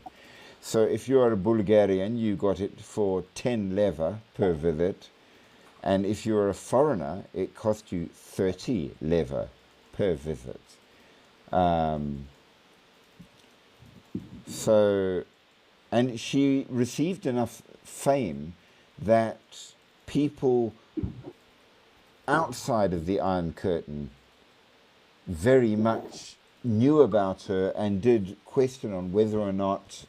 So if you are a Bulgarian, you got it for 10 leva per visit. And if you are a foreigner, it cost you 30 leva per visit. And she received enough fame that people outside of the Iron Curtain very much knew about her and did question on whether or not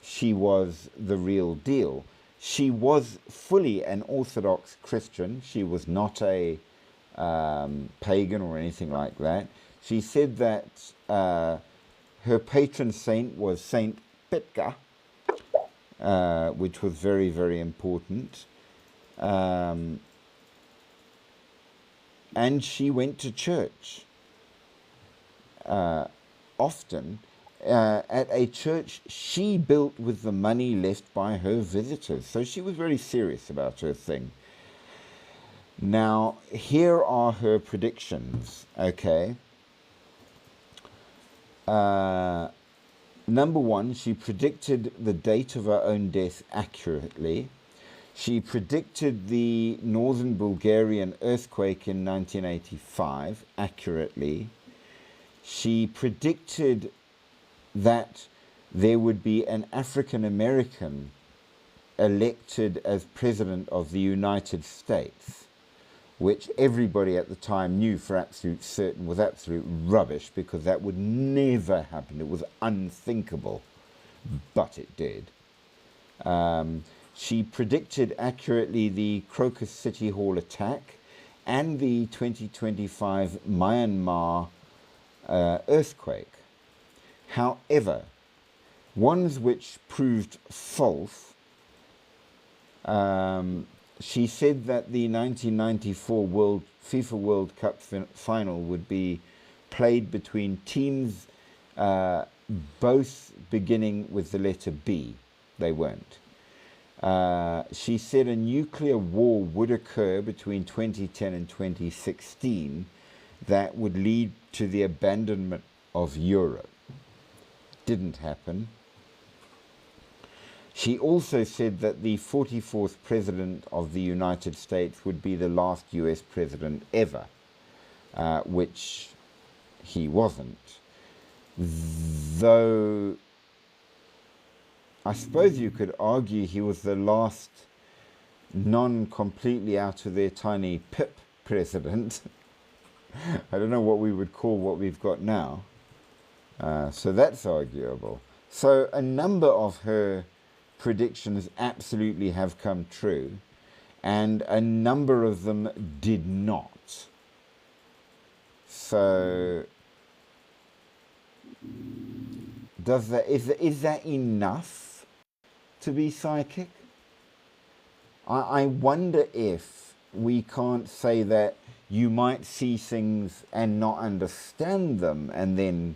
she was the real deal. She was fully an Orthodox Christian. She was not a pagan or anything like that. She said that her patron saint was Saint Petka, which was very, very important. And she went to church often, at a church she built with the money left by her visitors. So she was very serious about her thing. Now, here are her predictions, okay? Number one, she predicted the date of her own death accurately. She predicted the northern Bulgarian earthquake in 1985 accurately. She predicted that there would be an African American elected as president of the United States. which everybody at the time knew for absolute certain was absolute rubbish, because that would never happen. It was unthinkable, but it did. She predicted accurately the Crocus City Hall attack and the 2025 Myanmar earthquake. However, ones which proved false, she said that the 1994 FIFA World Cup final would be played between teams both beginning with the letter B. They weren't. She said a nuclear war would occur between 2010 and 2016 that would lead to the abandonment of Europe. Didn't happen. She also said that the 44th President of the United States would be the last US President ever, which he wasn't. Though I suppose you could argue he was the last non-completely out of their tiny pip president. I don't know what we would call what we've got now. So that's arguable. So a number of her predictions absolutely have come true, and a number of them did not. So is that enough to be psychic? I wonder if we can't say that you might see things and not understand them and then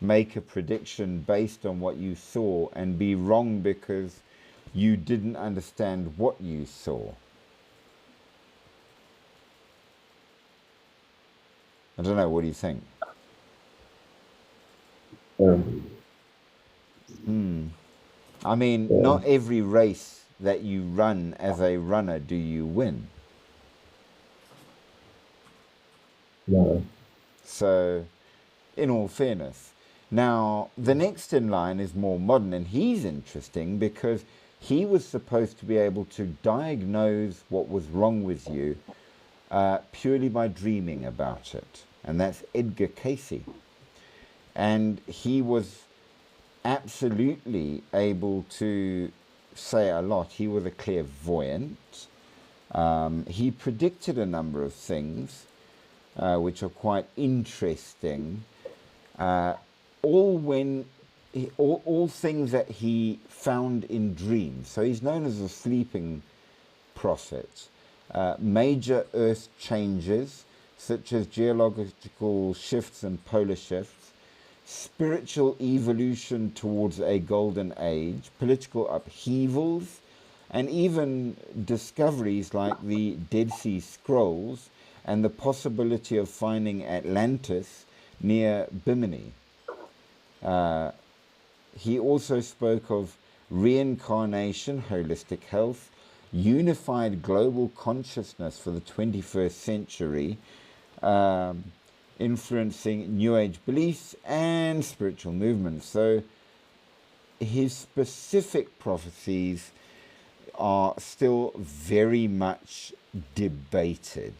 make a prediction based on what you saw and be wrong because you didn't understand what you saw. I don't know, what do you think? I mean, not every race that you run as a runner do you win. No. So, in all fairness. Now, the next in line is more modern, and he's interesting because he was supposed to be able to diagnose what was wrong with you purely by dreaming about it. And that's Edgar Cayce. And he was absolutely able to say a lot. He was a clairvoyant. He predicted a number of things which are quite interesting. All things that he found in dreams. So he's known as a sleeping prophet. Major earth changes, such as geological shifts and polar shifts, spiritual evolution towards a golden age, political upheavals, and even discoveries like the Dead Sea Scrolls and the possibility of finding Atlantis near Bimini. He also spoke of reincarnation, holistic health, unified global consciousness for the 21st century, influencing New Age beliefs and spiritual movements. So his specific prophecies are still very much debated.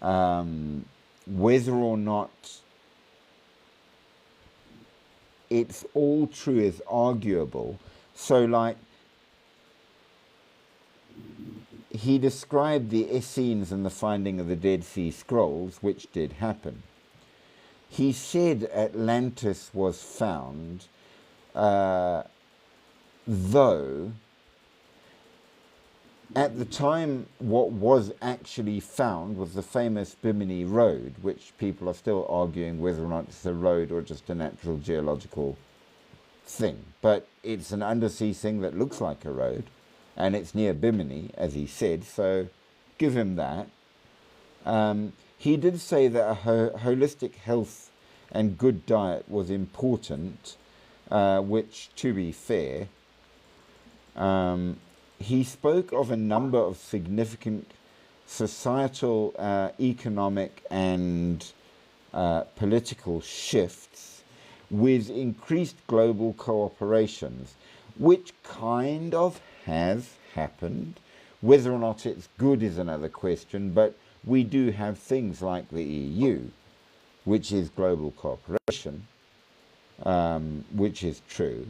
Whether or not it's all true is arguable. So, like, he described the Essenes and the finding of the Dead Sea Scrolls, which did happen. He said Atlantis was found, though at the time what was actually found was the famous Bimini Road, which people are still arguing whether or not it's a road or just a natural geological thing. But it's an undersea thing that looks like a road, and it's near Bimini, as he said, so give him that. He did say that a holistic health and good diet was important, which, to be fair, he spoke of a number of significant societal, economic, and political shifts with increased global cooperations, which kind of has happened. Whether or not it's good is another question, but we do have things like the EU, which is global cooperation, which is true.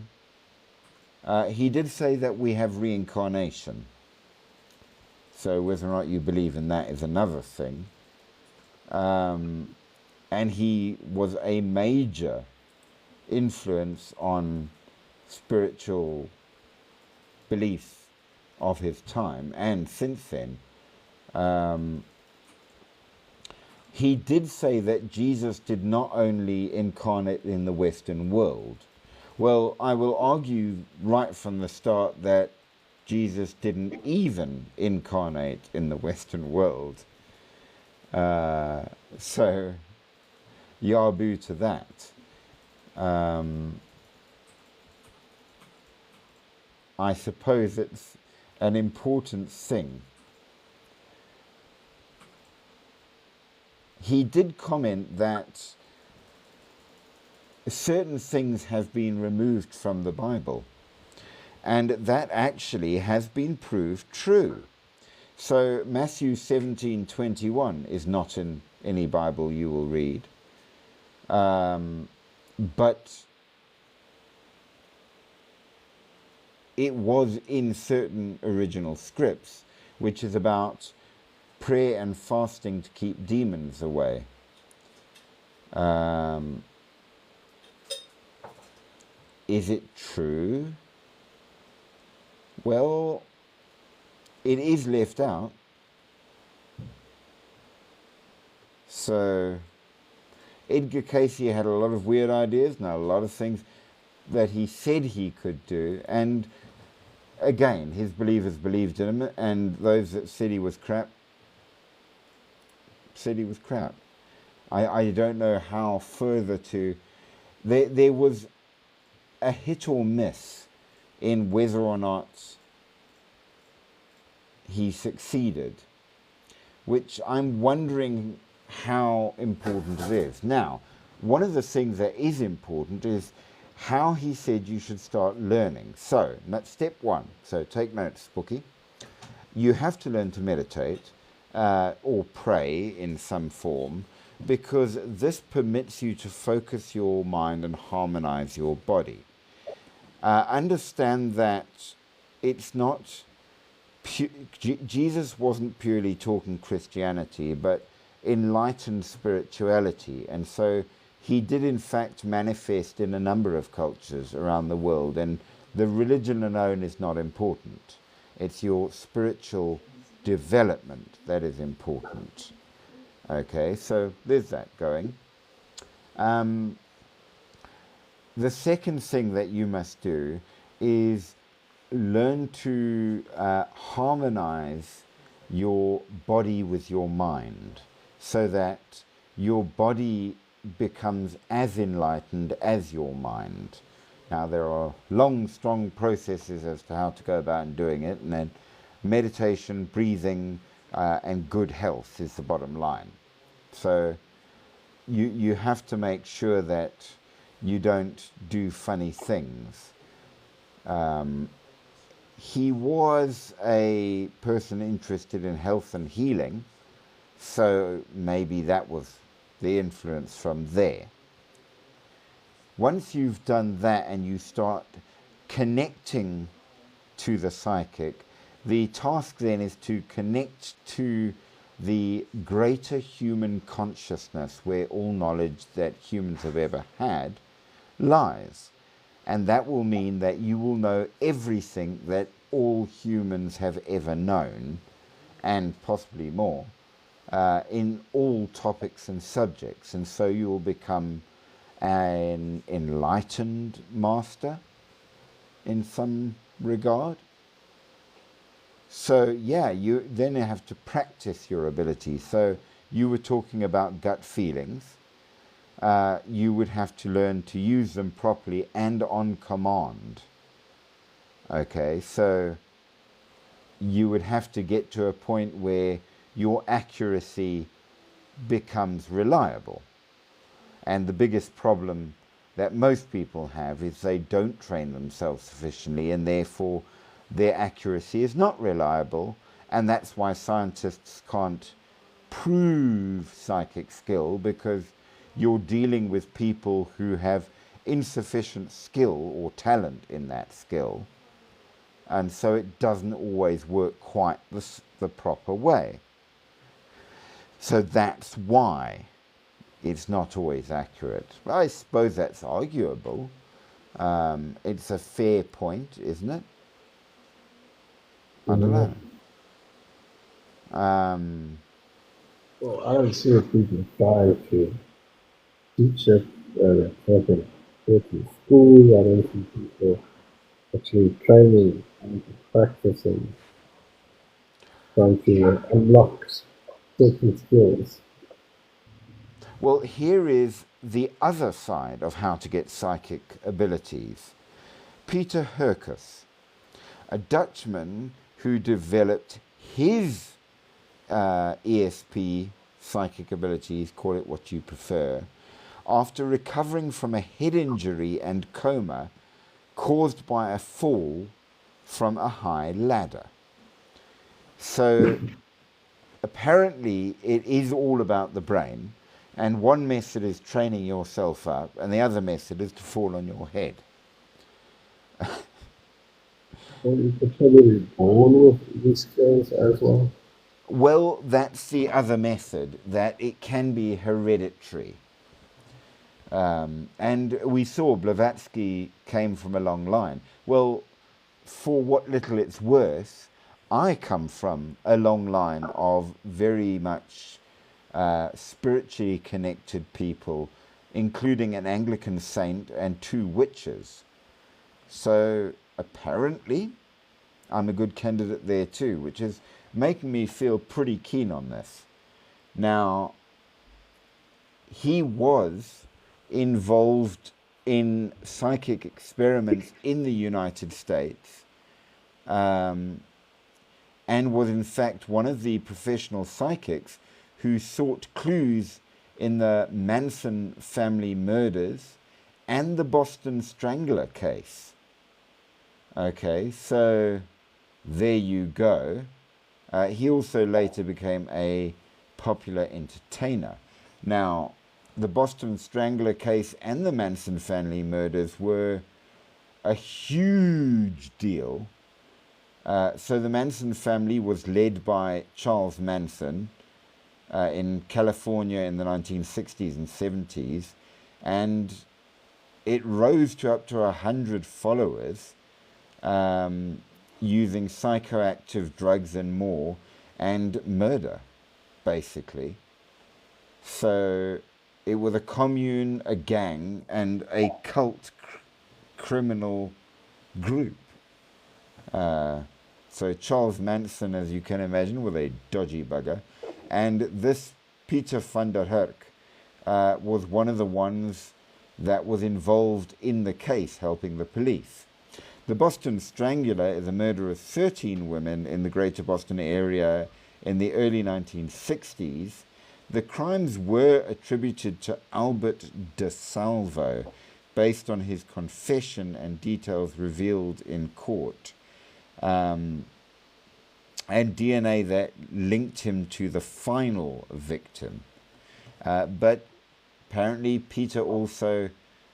He did say that we have reincarnation. So whether or not you believe in that is another thing. And he was a major influence on spiritual beliefs of his time, and since then. He did say that Jesus did not only incarnate in the Western world. Well, I will argue right from the start that Jesus didn't even incarnate in the Western world. So, Yabu to that. I suppose it's an important thing. He did comment that certain things have been removed from the Bible, and that actually has been proved true. So Matthew 17:21 is not in any Bible you will read, but it was in certain original scripts, which is about prayer and fasting to keep demons away. Is it true? Well, it is left out. So, Edgar Casey had a lot of weird ideas and a lot of things that he said he could do, and again, his believers believed in him, and those that said he was crap said he was crap. I don't know how further to... There was a hit or miss in whether or not he succeeded, which I'm wondering how important it is. Now, one of the things that is important is how he said you should start learning. So, that's step one. So take notes, Spooky. You have to learn to meditate or pray in some form, because this permits you to focus your mind and harmonize your body. Understand that it's not... Jesus wasn't purely talking Christianity, but enlightened spirituality. And so he did in fact manifest in a number of cultures around the world, and the religion alone is not important. It's your spiritual development that is important. Okay, so there's that going. The second thing that you must do is learn to harmonize your body with your mind, so that your body becomes as enlightened as your mind. Now, there are long, strong processes as to how to go about doing it, and then meditation, breathing, and good health is the bottom line. So you have to make sure that you don't do funny things. He was a person interested in health and healing, so maybe that was the influence from there. Once you've done that and you start connecting to the psychic, the task then is to connect to the greater human consciousness, where all knowledge that humans have ever had lies. And that will mean that you will know everything that all humans have ever known, and possibly more, in all topics and subjects. And so you will become an enlightened master in some regard. So yeah, you then have to practice your ability. So you were talking about gut feelings. You would have to learn to use them properly and on command. Okay, so you would have to get to a point where your accuracy becomes reliable. And the biggest problem that most people have is they don't train themselves sufficiently, and therefore their accuracy is not reliable, and that's why scientists can't prove psychic skill because you're dealing with people who have insufficient skill or talent in that skill, and so it doesn't always work quite the proper way. So that's why it's not always accurate. I suppose that's arguable. It's a fair point, isn't it? I don't know. Well, I don't see if people try to teach it in school. I don't see people actually training and practicing, trying to unlock certain skills. Well, here is the other side of how to get psychic abilities. Peter Herkus, a Dutchman who developed his ESP psychic abilities, call it what you prefer, after recovering from a head injury and coma caused by a fall from a high ladder. So apparently it is all about the brain, and one method is training yourself up, and the other method is to fall on your head. Well, you could probably be born with these skills as well. Well, that's the other method, that it can be hereditary. And we saw Blavatsky came from a long line. Well, for what little it's worth, I come from a long line of very much spiritually connected people, including an Anglican saint and 2 witches. So apparently I'm a good candidate there too, which is making me feel pretty keen on this. Now, he was involved in psychic experiments in the United States, and was in fact one of the professional psychics who sought clues in the Manson family murders and the Boston Strangler case. Okay, so there you go. He also later became a popular entertainer. Now, the Boston Strangler case and the Manson family murders were a huge deal. So the Manson family was led by Charles Manson in California in the 1960s and 70s, and it rose to up to 100 followers, using psychoactive drugs and more, and murder, basically. So it was a commune, a gang, and a cult criminal group. So Charles Manson, as you can imagine, was a dodgy bugger. And this Peter van der Herk was one of the ones that was involved in the case, helping the police. The Boston Strangler is a murder of 13 women in the greater Boston area in the early 1960s. The crimes were attributed to Albert DeSalvo, based on his confession and details revealed in court, and DNA that linked him to the final victim. But apparently Peter also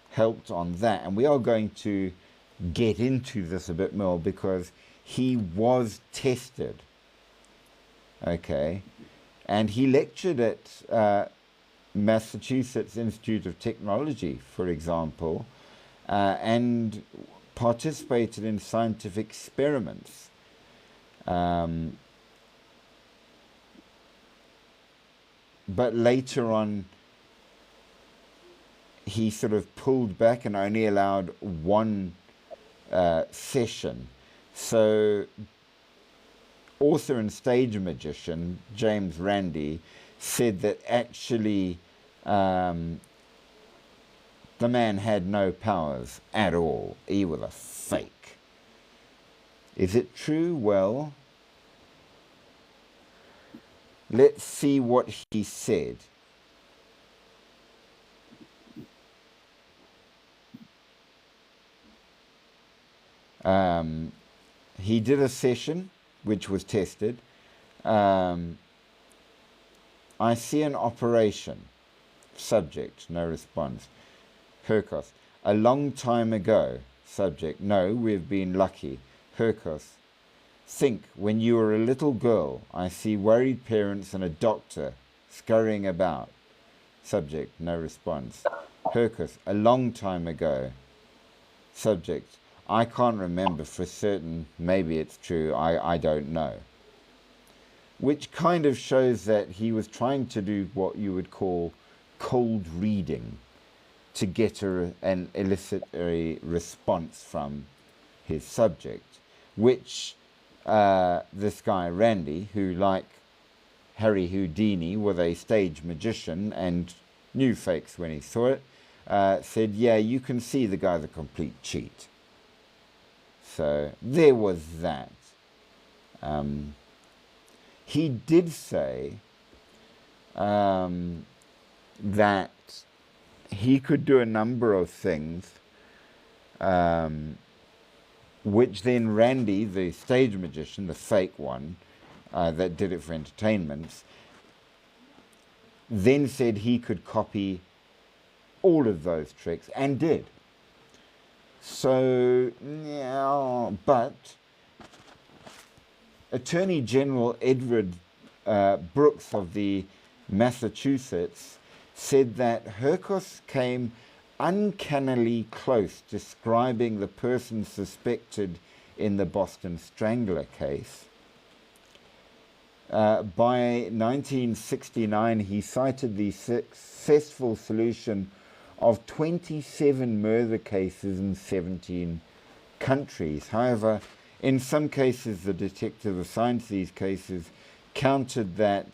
helped on that, and we are going to get into this a bit more because he was tested, okay, and he lectured at Massachusetts Institute of Technology, for example, and participated in scientific experiments. But later on, he sort of pulled back and only allowed one session. So author and stage magician James Randi said that actually the man had no powers at all. He was a fake. Is it true? Well, let's see what he said. He did a session which was tested. I I see an operation. Subject, no response. Herkos, a long time ago. Subject, no, we've been lucky. Herkos, think, when you were a little girl, I see worried parents and a doctor scurrying about. Subject, no response. Herkos, a long time ago. Subject, I can't remember for certain. Maybe it's true. I don't know. Which kind of shows that he was trying to do what you would call cold reading to get an elicit a response from his subject, which this guy Randy, who like Harry Houdini was a stage magician and knew fakes when he saw it, said, yeah, you can see the guy's a complete cheat. So there was that. He did say that he could do a number of things, which then Randy, the stage magician, the fake one, that did it for entertainment, then said he could copy all of those tricks, and did. So, yeah, but Attorney General Edward Brooks of the Massachusetts said that Herkos came uncannily close describing the person suspected in the Boston Strangler case. By 1969, he cited the successful solution of 27 murder cases in 17 countries. However, in some cases, the detective assigned to these cases countered that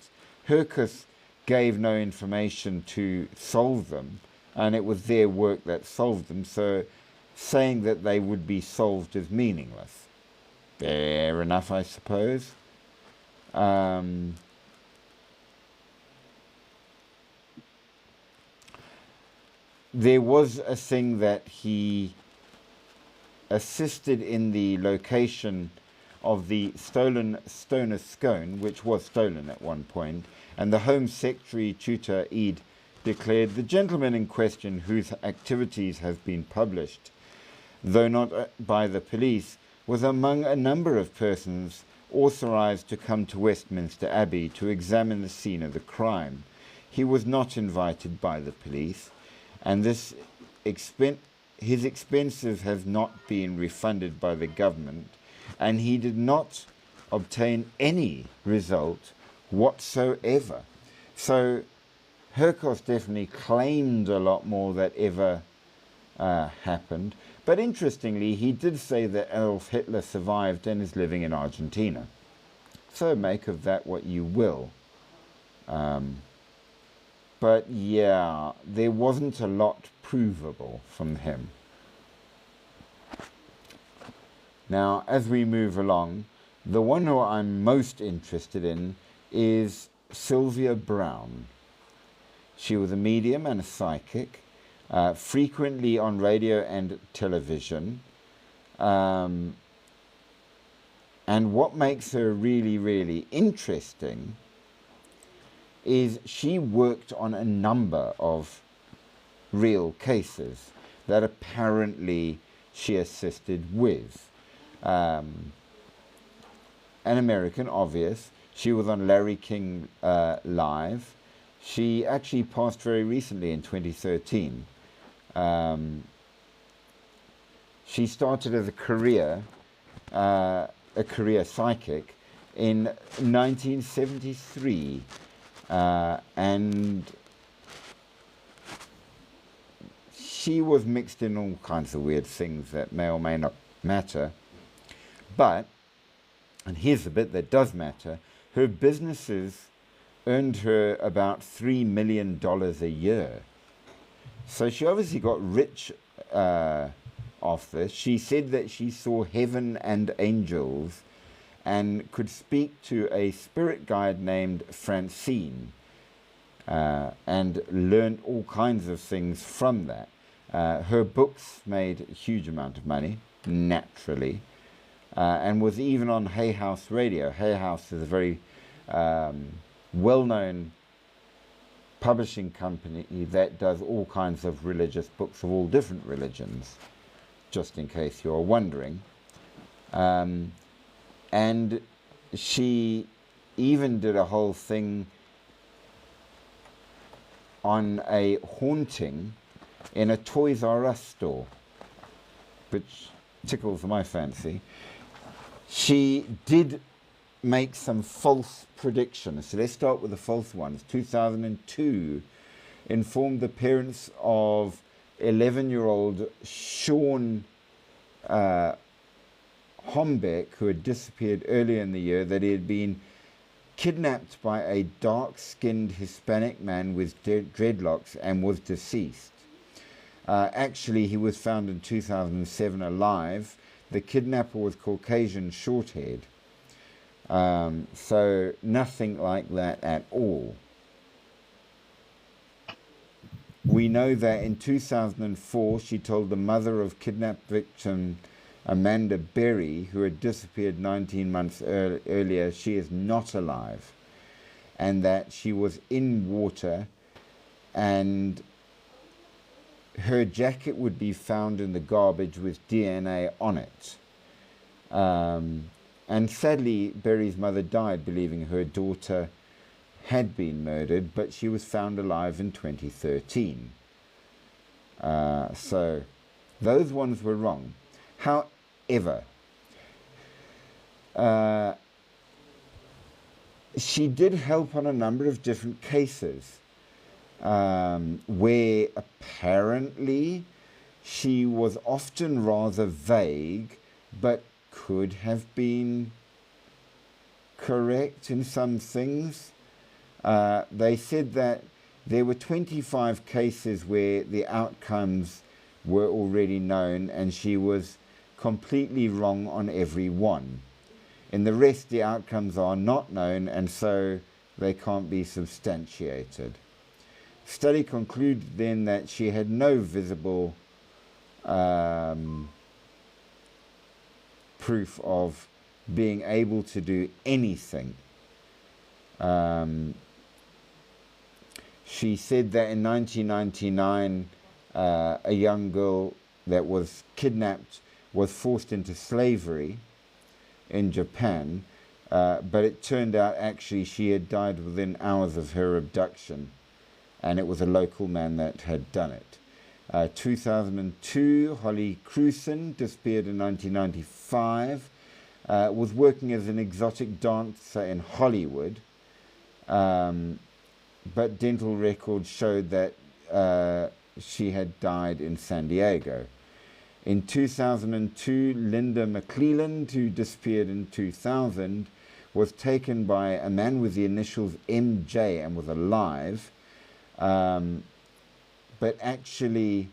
Herkos gave no information to solve them, and it was their work that solved them, so saying that they would be solved is meaningless. Fair enough, I suppose. There was a thing that he assisted in the location of the stolen Stoner Scone, which was stolen at one point, and the Home Secretary Tutor Eid declared the gentleman in question, whose activities have been published, though not by the police, was among a number of persons authorized to come to Westminster Abbey to examine the scene of the crime. He was not invited by the police, and his expenses have not been refunded by the government, and he did not obtain any result whatsoever. So Herkos definitely claimed a lot more that ever happened. But interestingly, he did say that Adolf Hitler survived and is living in Argentina. So make of that what you will. But yeah, there wasn't a lot provable from him. Now, as we move along, the one who I'm most interested in is Sylvia Browne. She was a medium and a psychic, frequently on radio and television. And what makes her really, really interesting is she worked on a number of real cases that apparently she assisted with. An American, obvious. She was on Larry King Live. She actually passed very recently in 2013. She started as a career psychic in 1973. And she was mixed in all kinds of weird things that may or may not matter. But, and here's the bit that does matter, her businesses earned her about $3 million a year. So she obviously got rich off this. She said that she saw heaven and angels and could speak to a spirit guide named Francine and learned all kinds of things from that. Her books made a huge amount of money, naturally, and was even on Hay House Radio. Hay House is a very well-known publishing company that does all kinds of religious books of all different religions, just in case you're wondering. And she even did a whole thing on a haunting in a Toys R Us store, which tickles my fancy. She did make some false predictions. So let's start with the false ones. 2002 informed the parents of 11-year-old Sean Hombeck, who had disappeared earlier in the year, that he had been kidnapped by a dark-skinned Hispanic man with dreadlocks and was deceased. Actually, he was found in 2007 alive. The kidnapper was Caucasian, short-haired. So nothing like that at all. We know that in 2004, she told the mother of kidnapped victim Amanda Berry, who had disappeared 19 months earlier, she is not alive, and that she was in water and her jacket would be found in the garbage with DNA on it. And sadly, Berry's mother died believing her daughter had been murdered, but she was found alive in 2013. So those ones were wrong. However, she did help on a number of different cases where apparently she was often rather vague, but could have been correct in some things. They said that there were 25 cases where the outcomes were already known and she was completely wrong on every one. In the rest, the outcomes are not known and so they can't be substantiated. Study concluded then that she had no visible proof of being able to do anything. She said that in 1999, a young girl that was kidnapped was forced into slavery in Japan, but it turned out actually she had died within hours of her abduction, and it was a local man that had done it. 2002, Holly Crewson disappeared in 1995, was working as an exotic dancer in Hollywood, but dental records showed that she had died in San Diego. In 2002, Linda McClelland, who disappeared in 2000, was taken by a man with the initials MJ and was alive, but actually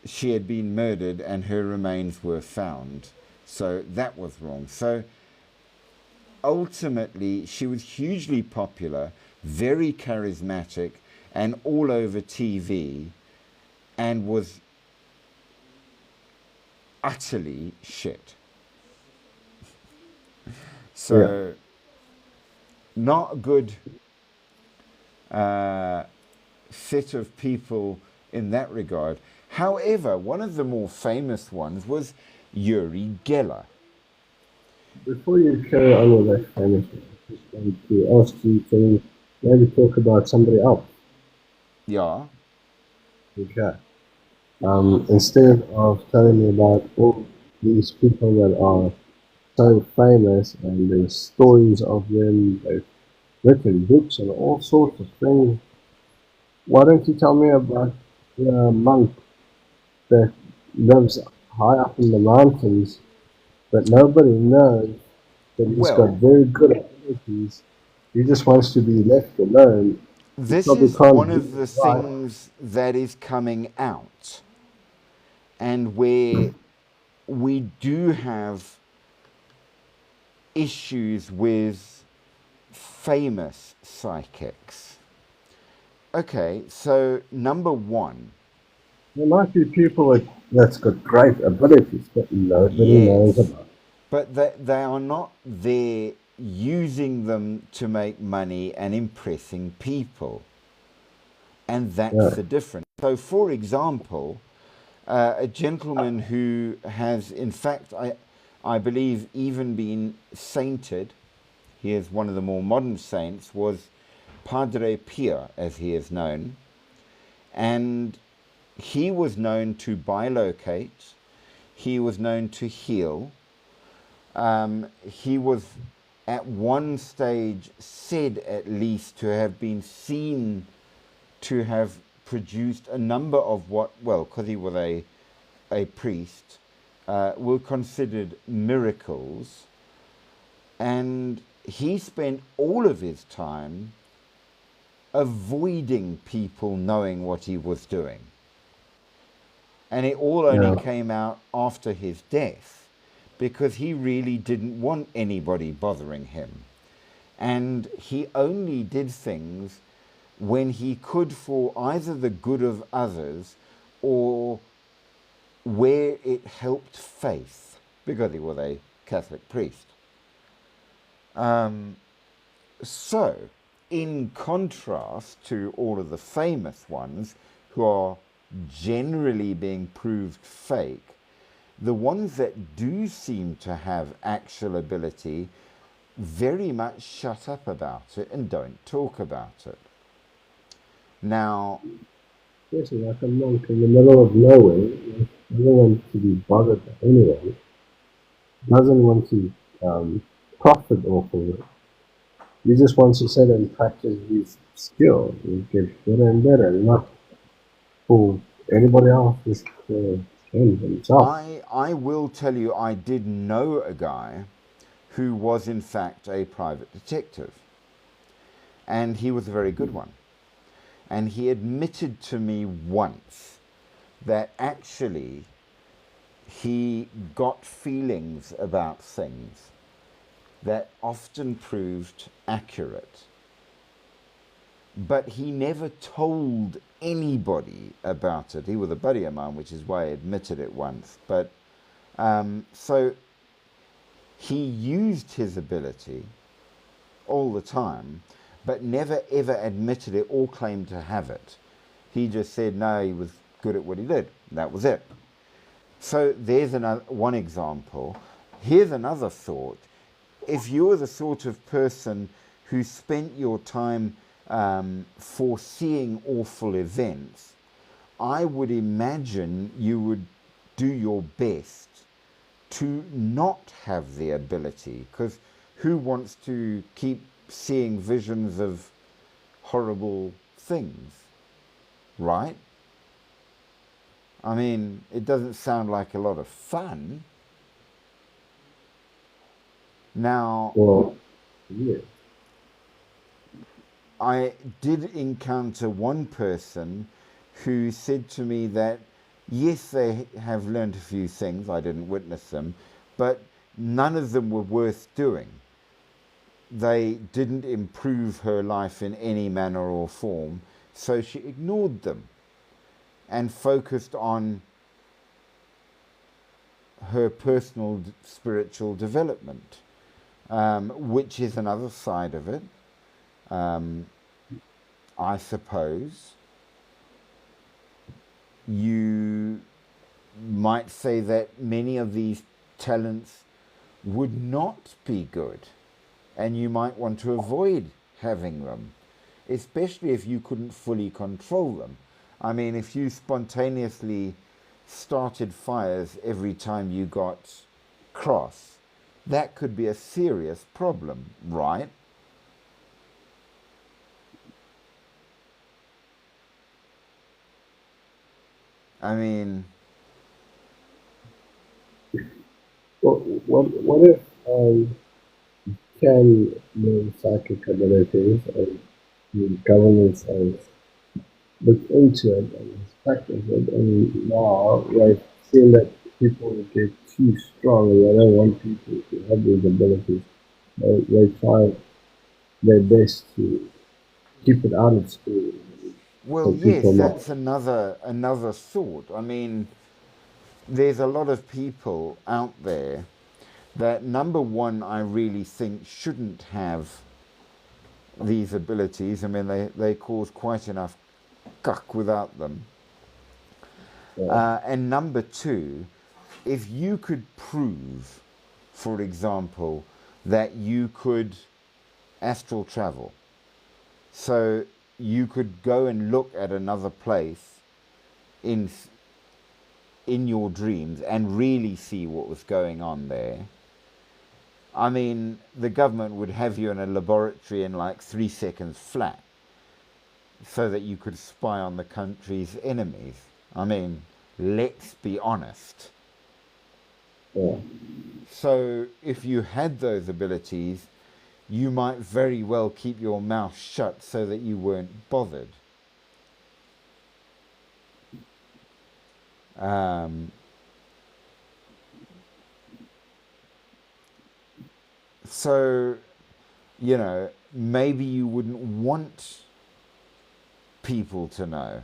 she had been murdered and her remains were found. So that was wrong. So ultimately, she was hugely popular, very charismatic, and all over TV, and was utterly shit. So, not a good set of people in that regard. However, one of the more famous ones was Uri Geller. Before you carry on with that famous one, I just want to ask you to maybe talk about somebody else. Yeah. Okay. Instead of telling me about all these people that are so famous and there's stories of them, they've written books and all sorts of things, why don't you tell me about the monk that lives high up in the mountains, but nobody knows that he's got very good abilities. He just wants to be left alone. This is one of the things that is coming out, and where we do have issues with famous psychics. Okay, so number one. There might be people that's got great abilities, but nobody knows about. But they are not there using them to make money and impressing people. And that's Yeah. the difference. So, for example, a gentleman who has, in fact, I believe, even been sainted, he is one of the more modern saints, was Padre Pio, as he is known. And he was known to bilocate, he was known to heal. He was at one stage said at least to have been seen to have produced a number of what, well, because he was a priest, were considered miracles. And he spent all of his time avoiding people knowing what he was doing. And it all only came out after his death, because he really didn't want anybody bothering him. And he only did things when he could for either the good of others or where it helped faith, because he was a Catholic priest. So, in contrast to all of the famous ones who are generally being proved fake, the ones that do seem to have actual ability very much shut up about it and don't talk about it. Now, Yes, like a monk in the middle of nowhere, doesn't want to be bothered by anyone, doesn't want to profit off of it. He just wants to sit and practice his skill and get better and better, not for anybody else, just himself. I will tell you, I did know a guy who was in fact a private detective, and he was a very good one. And he admitted to me once that actually he got feelings about things that often proved accurate. But he never told anybody about it. He was a buddy of mine, which is why I admitted it once. But so he used his ability all the time, but never ever admitted it or claimed to have it. He just said, no, he was good at what he did. That was it. So there's one example. Here's another thought. If you're the sort of person who spent your time foreseeing awful events, I would imagine you would do your best to not have the ability, because who wants to keep seeing visions of horrible things, right? I mean, it doesn't sound like a lot of fun. Now, Well, yeah. I did encounter one person who said to me that, yes, they have learned a few things, I didn't witness them, but none of them were worth doing. They didn't improve her life in any manner or form, so she ignored them and focused on her personal spiritual development, which is another side of it. I suppose you might say that many of these talents would not be good, and you might want to avoid having them, especially if you couldn't fully control them. I mean, if you spontaneously started fires every time you got cross, that could be a serious problem, right? I mean, Well, what if can the psychic abilities and the governments has looked into it and practiced it, and now we've seen that people get too strong and they don't want people to have these abilities. They try their best to keep it out of school. well, So people yes, not. that's another thought. I mean, there's a lot of people out there that number one, I really think shouldn't have these abilities. I mean, they cause quite enough cuck without them. And number two, if you could prove, for example, that you could astral travel, so you could go and look at another place in your dreams and really see what was going on there. I mean, the government would have you in a laboratory in like 3 seconds flat so that you could spy on the country's enemies. I mean, let's be honest. Yeah. So if you had those abilities, you might very well keep your mouth shut so that you weren't bothered. So, you know, maybe you wouldn't want people to know.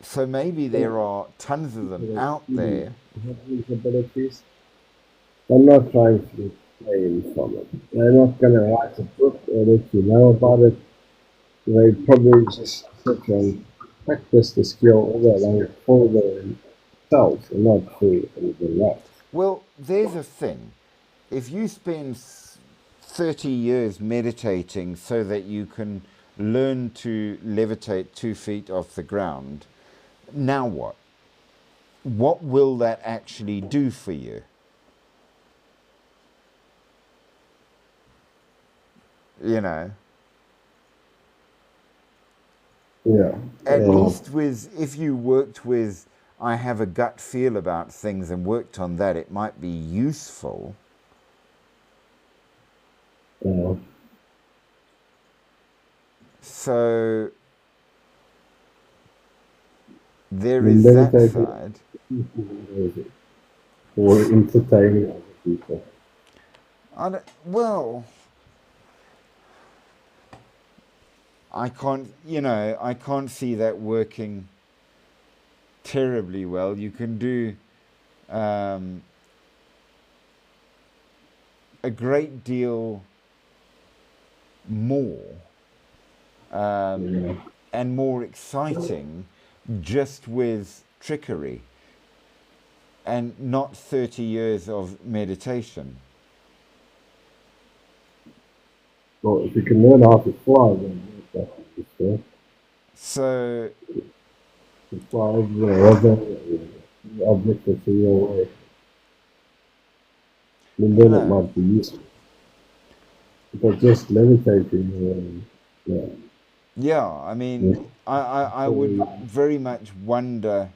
So maybe there are tons of them out there. Have these abilities. They're not trying to claim from it. They're not going to write a book or let you know about it. They probably just sit and practice the skill all day long for themselves and not for anything else. Well, there's a thing. If you spend 30 years meditating so that you can learn to levitate 2 feet off the ground, now what? What will that actually do for you? You know? Yeah. At least if you worked with, I have a gut feel about things and worked on that, it might be useful. Yeah. So there is that side. Or entertaining other people. I can't see that working terribly well. You can do a great deal more and more exciting just with trickery and not 30 years of meditation. Well, if you can learn how to fly, then that's good. So to fly over the object that's in your way. And then it might be useful. But just levitating, yeah. Yeah, I mean, I would very much wonder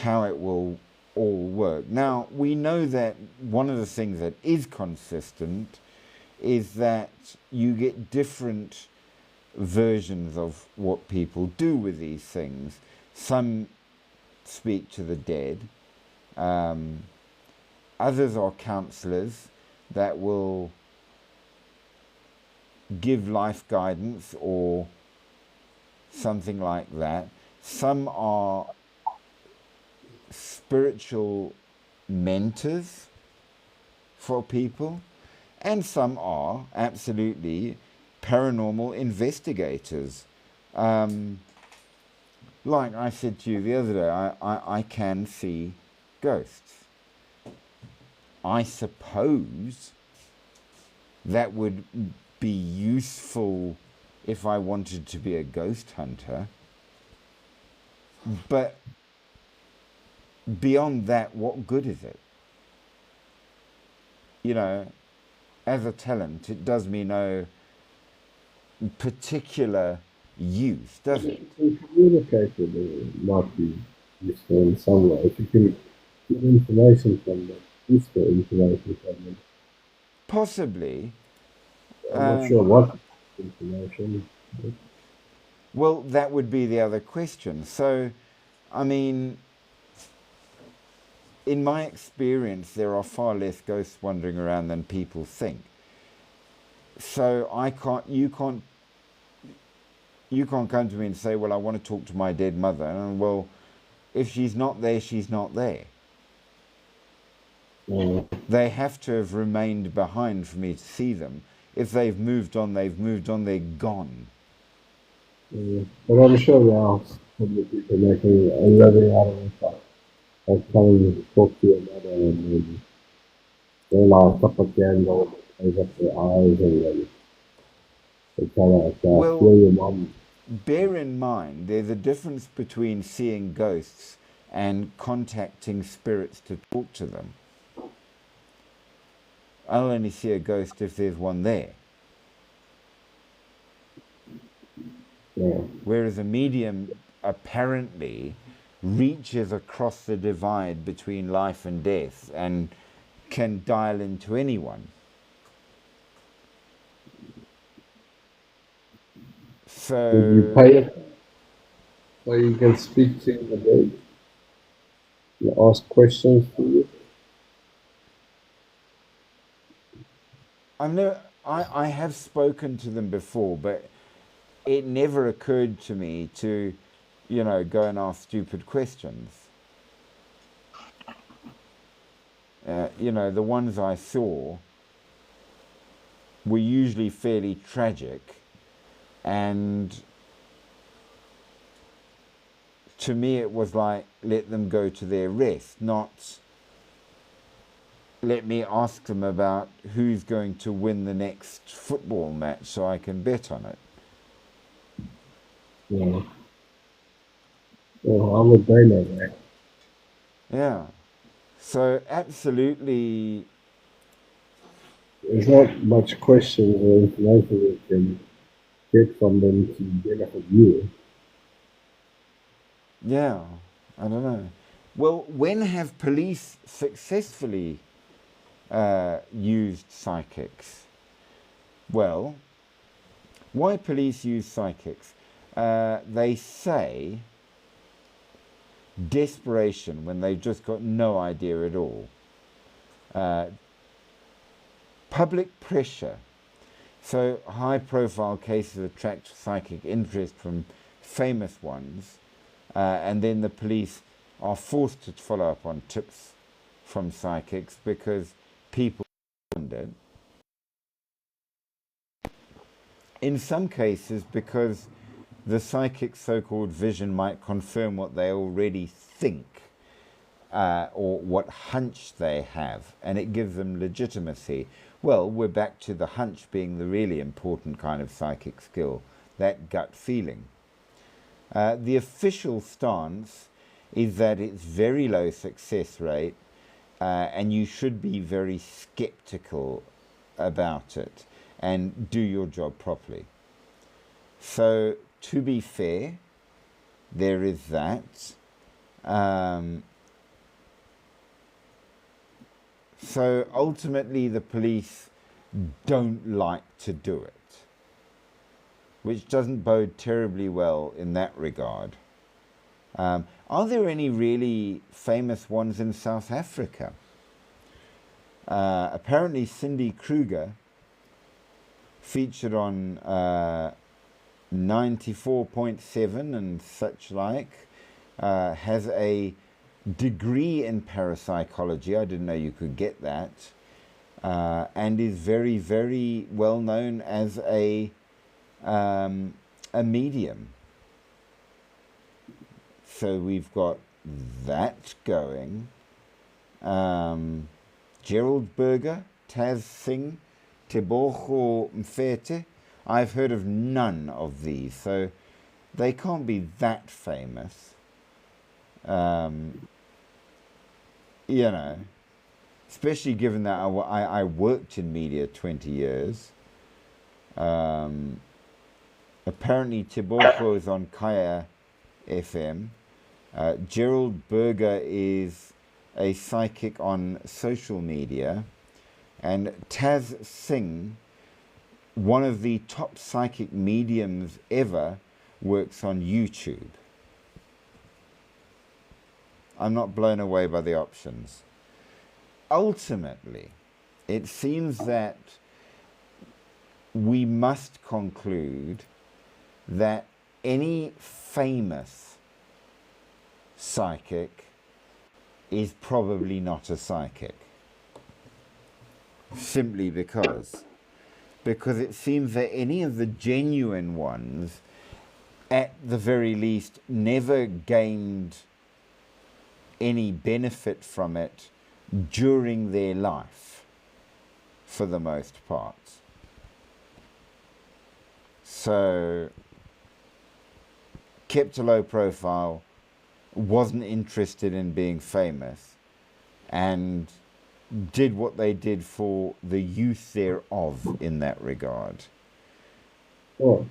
how it will all work. Now, we know that one of the things that is consistent is that you get different versions of what people do with these things. Some speak to the dead. Others are counselors that will give life guidance or something like that. Some are spiritual mentors for people, and some are absolutely paranormal investigators. Like I said to you the other day, I can see ghosts. I suppose that would be useful if I wanted to be a ghost hunter. But beyond that, what good is it? You know, as a talent, it does me no particular use, does it? To communicate with them might be useful in some way. If you can get information from them, useful information from them. Possibly. I'm not sure what information. Well, that would be the other question. So, I mean, in my experience, there are far less ghosts wandering around than people think. So you can't come to me and say, well, I want to talk to my dead mother. And well, if she's not there, she's not there. Mm. They have to have remained behind for me to see them. If they've moved on, they're gone. But I'm sure there are probably people making a living out of it, like coming to talk to your mother and then realize propaganda over up their eyes and then they tell her like that, Well, kill your mom. bear in mind, there's a difference between seeing ghosts and contacting spirits to talk to them. I'll only see a ghost if there's one there. Yeah. Whereas a medium apparently reaches across the divide between life and death and can dial into anyone. Would you So, pay it so you can speak to the dead and ask questions to you? I have spoken to them before, but it never occurred to me to, go and ask stupid questions. The ones I saw were usually fairly tragic, and to me it was like, let them go to their rest, not let me ask them about who's going to win the next football match so I can bet on it. Yeah. Well, how would they know that? Yeah. So absolutely, There's not much questions or information you can get from them to benefit you. yeah, I don't know. Well, when have police successfully used psychics? Well, why police use psychics? They say desperation, when they've just got no idea at all. Public pressure. So high profile cases attract psychic interest from famous ones, and then the police are forced to follow up on tips from psychics because people want it. In some cases, because the psychic's so-called vision might confirm what they already think, or what hunch they have, and it gives them legitimacy. Well, we're back to the hunch being the really important kind of psychic skill, that gut feeling. The official stance is that it's very low success rate, and you should be very skeptical about it and do your job properly. So, to be fair, there is that. So ultimately, the police don't like to do it, which doesn't bode terribly well in that regard. Are there any really famous ones in South Africa? Apparently, Cindy Kruger, featured on 94.7 and such like, has a degree in parapsychology. I didn't know you could get that. And is very, very well known as a medium. So we've got that going. Gerald Berger, Taz Singh, Tebogo Mfete. I've heard of none of these, so they can't be that famous. Especially given that I worked in media 20 years. Apparently Tebogo is on Kaya FM. Gerald Berger is a psychic on social media. And Taz Singh, one of the top psychic mediums ever, works on YouTube. I'm not blown away by the options. Ultimately, it seems that we must conclude that any famous psychic is probably not a psychic. simply because it seems that any of the genuine ones, at the very least, never gained any benefit from it during their life, for the most part. So, kept a low profile, wasn't interested in being famous, and did what they did for the use thereof in that regard. Well,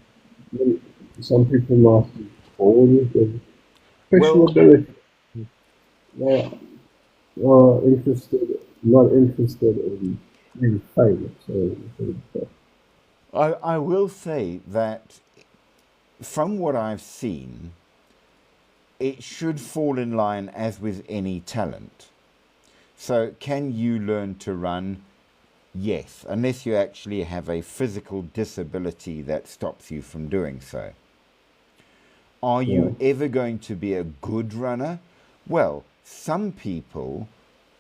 then some people must be born with a special Well, ability. They are interested, not interested in being famous. I will say that from what I've seen, it should fall in line as with any talent. So, can you learn to run? Yes, unless you actually have a physical disability that stops you from doing so. Are Yeah. you ever going to be a good runner? Well, some people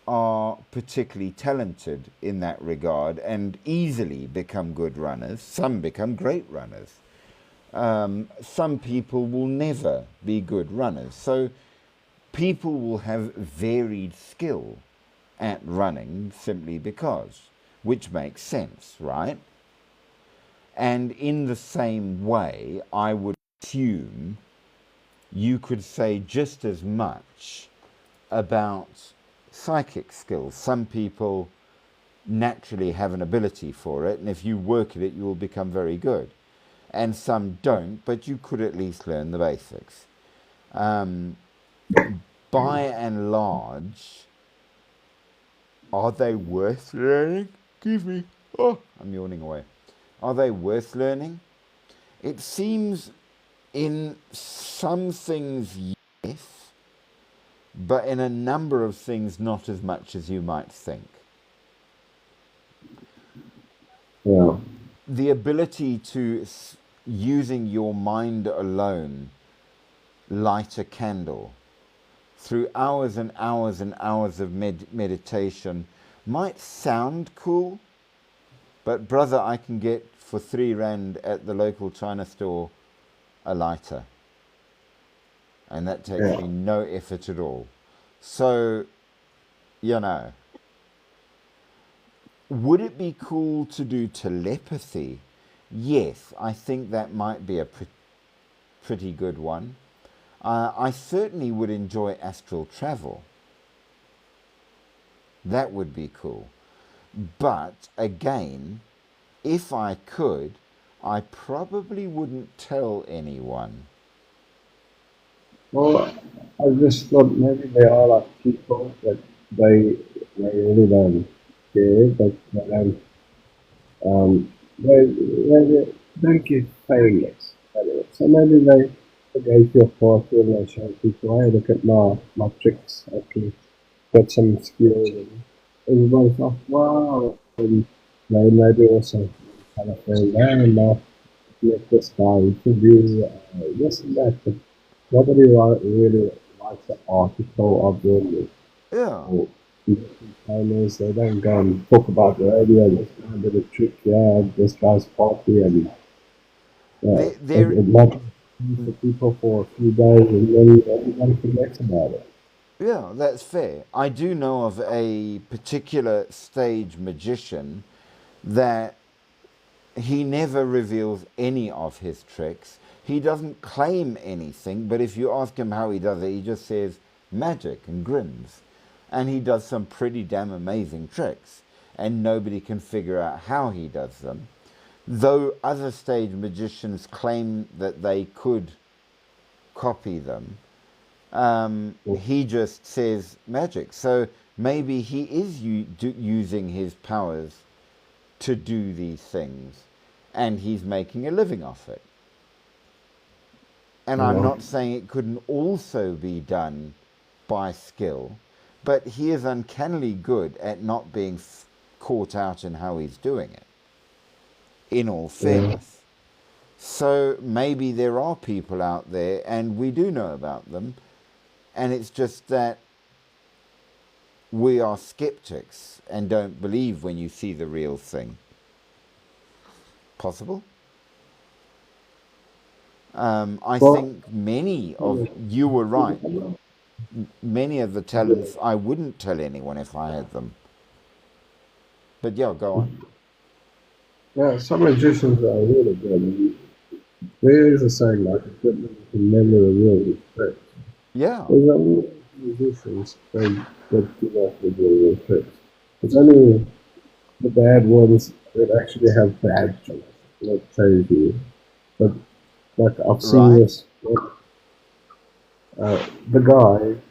are particularly talented in that regard and easily become good runners. Some become great runners. Some people will never be good runners. So people will have varied skill at running simply because, which makes sense, right? And in the same way, I would assume you could say just as much about psychic skills. Some people naturally have an ability for it, and if you work at it, you will become very good. And some don't, but you could at least learn the basics. By and large, are they worth learning? Excuse me. Oh, I'm yawning away. Are they worth learning? It seems in some things, yes, but in a number of things, not as much as you might think. Yeah. The ability to, using your mind alone, light a candle through hours and hours and hours of meditation might sound cool, but brother, I can get for 3 Rand at the local China store a lighter. And that takes Yeah. me no effort at all. So, you know, would it be cool to do telepathy? Yes, I think that might be a pretty good one. I certainly would enjoy astral travel. That would be cool. But again, if I could, I probably wouldn't tell anyone. Well, I just thought maybe they are like people that they really don't care, but they don't get famous. Anyway. So maybe they go to a party and they show people, hey, look at my tricks. I can got some skills. And everybody's like, wow. And they maybe also kind of feel, hey, now let this guy interview this and that. But nobody really writes an article of them Yeah. or famous. They don't go and talk about the radio. This guy did a trick, yeah, this guy's party, and yeah, There, it might be for people for a few days, and then everyone forgets about it. yeah, that's fair. I do know of a particular stage magician that he never reveals any of his tricks. He doesn't claim anything, but if you ask him how he does it, he just says magic and grins. And he does some pretty damn amazing tricks, and nobody can figure out how he does them. Though other stage magicians claim that they could copy them, he just says magic. So maybe he is using his powers to do these things, and he's making a living off it. And I'm Yeah. not saying it couldn't also be done by skill, but he is uncannily good at not being caught out in how he's doing it, in all fairness. So maybe there are people out there, and we do know about them, and it's just that we are skeptics and don't believe when you see the real thing. Possible? I Well, think you were right. Many of the talents I wouldn't tell anyone if I had them. But yeah, go on. yeah, some magicians are really good. There is a saying like, a good man can never really trick. Yeah, There's only musicians that do not reveal tricks. It's only the bad ones that actually have bad tricks, not crazy. But like I've seen right. this, the guy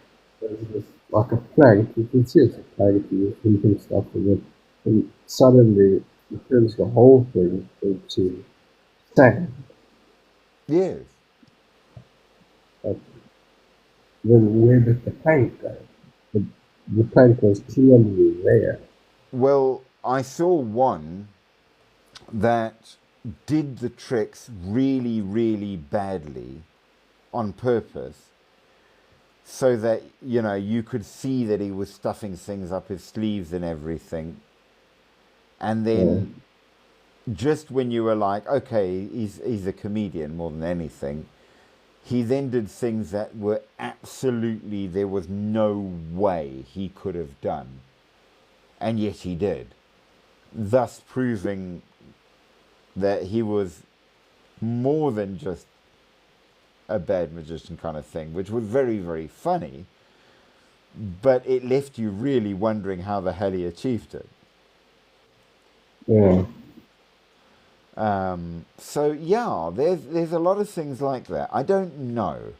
there's this like a plank. You can see it's a plank. He's hinting stuff with it, and suddenly he turns the whole thing into sand. Yes. Like, then where did the plank go? The, the plank was clearly there. Well, I saw one that did the tricks really, really badly on purpose so that, you could see that he was stuffing things up his sleeves and everything. And Yeah. then just when you were like, okay, he's a comedian more than anything, he then did things that were absolutely, there was no way he could have done. And yet he did. Thus proving that he was more than just a bad magician kind of thing, which was very, very funny. But it left you really wondering how the hell he achieved it. Yeah. So yeah, there's a lot of things like that. I don't know.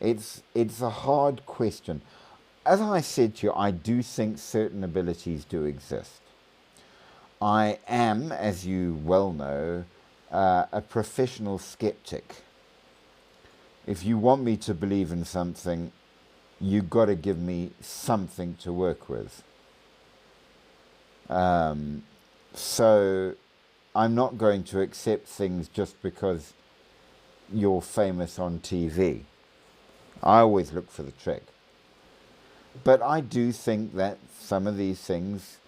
It's a hard question. As I said to you, I do think certain abilities do exist. I am, as you well know, a professional skeptic. If you want me to believe in something, you've got to give me something to work with. So I'm not going to accept things just because you're famous on TV. I always look for the trick. But I do think that some of these things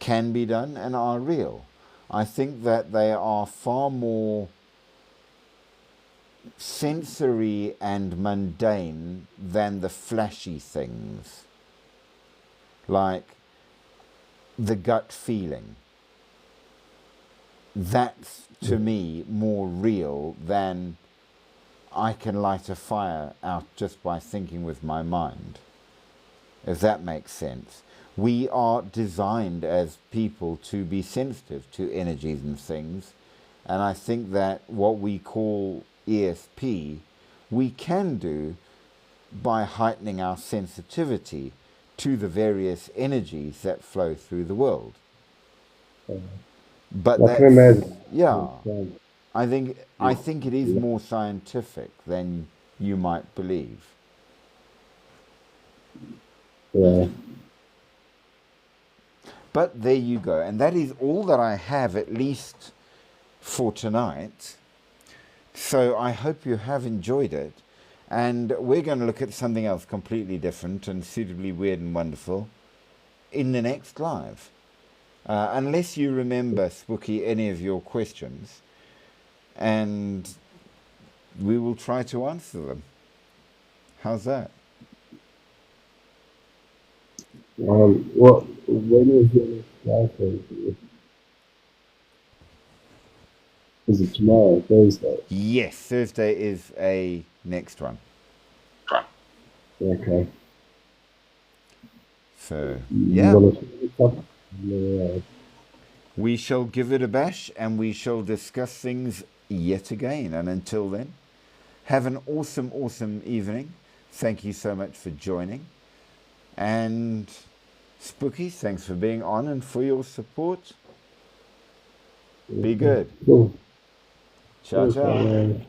can be done and are real. I think that they are far more sensory and mundane than the flashy things, like the gut feeling. That's, to me, more real than I can light a fire out just by thinking with my mind, if that makes sense. We are designed as people to be sensitive to energies and things, and I think that what we call ESP, we can do by heightening our sensitivity to the various energies that flow through the world. But I can imagine. yeah, I think it is more scientific than you might believe. Yeah. But there you go, and that is all that I have, at least for tonight. So I hope you have enjoyed it, and we're going to look at something else completely different and suitably weird and wonderful in the next live. Unless you remember, Spooky, any of your questions, and we will try to answer them. How's that? Well, when is your next live? Is it tomorrow, Thursday? Yes, Thursday is a next one. Okay. So, You yeah. want to pick it up? No. We shall give it a bash and we shall discuss things yet again. And until then, have an awesome, awesome evening. Thank you so much for joining. And Spooky, thanks for being on and for your support. Be good. Cool. Ciao, ciao. Okay.